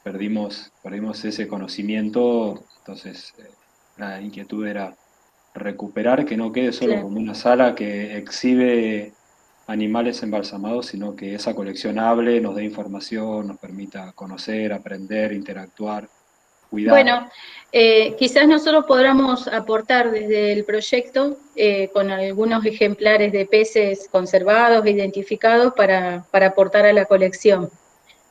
perdimos ese conocimiento, entonces la inquietud era recuperar, que no quede solo Claro. como una sala que exhibe animales embalsamados, sino que esa colección hable, nos dé información, nos permita conocer, aprender, interactuar, cuidar. Bueno, quizás nosotros podamos aportar desde el proyecto con algunos ejemplares de peces conservados, identificados, para aportar a la colección.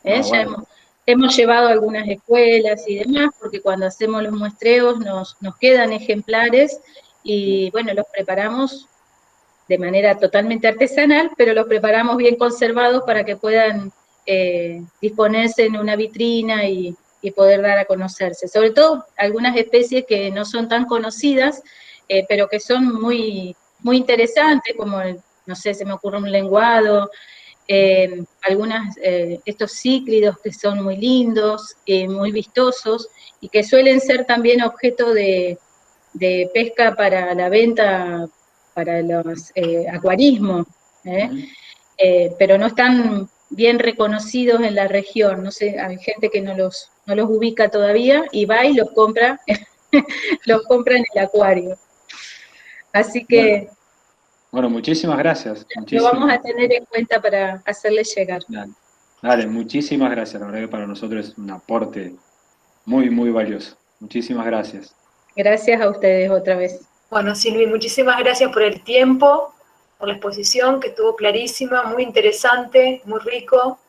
Ya Bueno. hemos llevado a algunas escuelas y demás, porque cuando hacemos los muestreos nos quedan ejemplares y bueno, los preparamos de manera totalmente artesanal, pero los preparamos bien conservados para que puedan disponerse en una vitrina y poder dar a conocerse. Sobre todo algunas especies que no son tan conocidas, pero que son muy, muy interesantes, como, no sé, se me ocurre un lenguado, estos cíclidos que son muy lindos, muy vistosos, y que suelen ser también objeto de pesca para la venta, para los acuarismos, pero no están bien reconocidos en la región. No sé, hay gente que no los ubica todavía y va y los compra, los compra en el acuario. Así que bueno, muchísimas gracias. lo vamos a tener en cuenta para hacerles llegar. Dale, muchísimas gracias. La verdad que para nosotros es un aporte muy, muy valioso. Muchísimas gracias. Gracias a ustedes otra vez. Bueno, Silvi, muchísimas gracias por el tiempo, por la exposición, que estuvo clarísima, muy interesante, muy rico.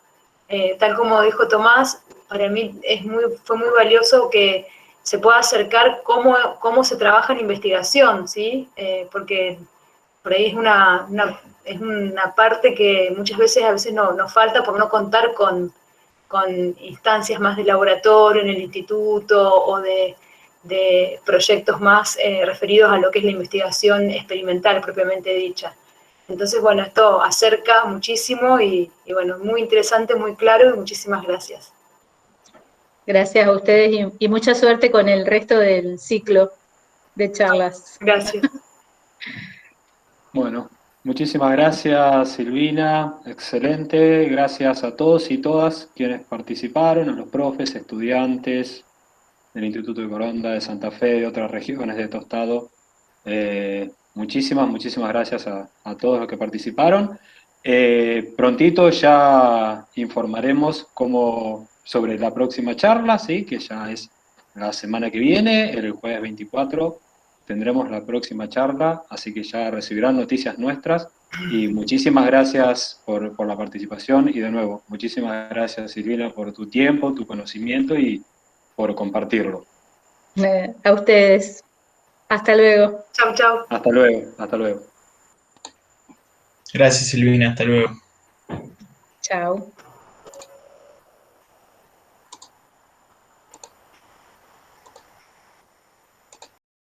Tal como dijo Tomás, para mí fue muy valioso que se pueda acercar cómo se trabaja en investigación, ¿sí? Porque por ahí es una parte que muchas veces nos falta por no contar con instancias más de laboratorio en el instituto o de proyectos más referidos a lo que es la investigación experimental propiamente dicha. Entonces, bueno, esto acerca muchísimo y bueno, muy interesante, muy claro, y muchísimas gracias. Gracias a ustedes y mucha suerte con el resto del ciclo de charlas. Gracias. Bueno, muchísimas gracias, Silvina, excelente. Gracias a todos y todas quienes participaron, a los profes, estudiantes del Instituto de Coronda, de Santa Fe, de otras regiones de Tostado. Muchísimas gracias a todos los que participaron. Prontito ya informaremos sobre la próxima charla, ¿sí? Que ya es la semana que viene, el jueves 24, tendremos la próxima charla, así que ya recibirán noticias nuestras. Y muchísimas gracias por la participación y de nuevo, muchísimas gracias, Silvina, por tu tiempo, tu conocimiento y por compartirlo. A ustedes. Hasta luego. Chau, chau. Hasta luego, hasta luego. Gracias, Silvina, hasta luego. Chao.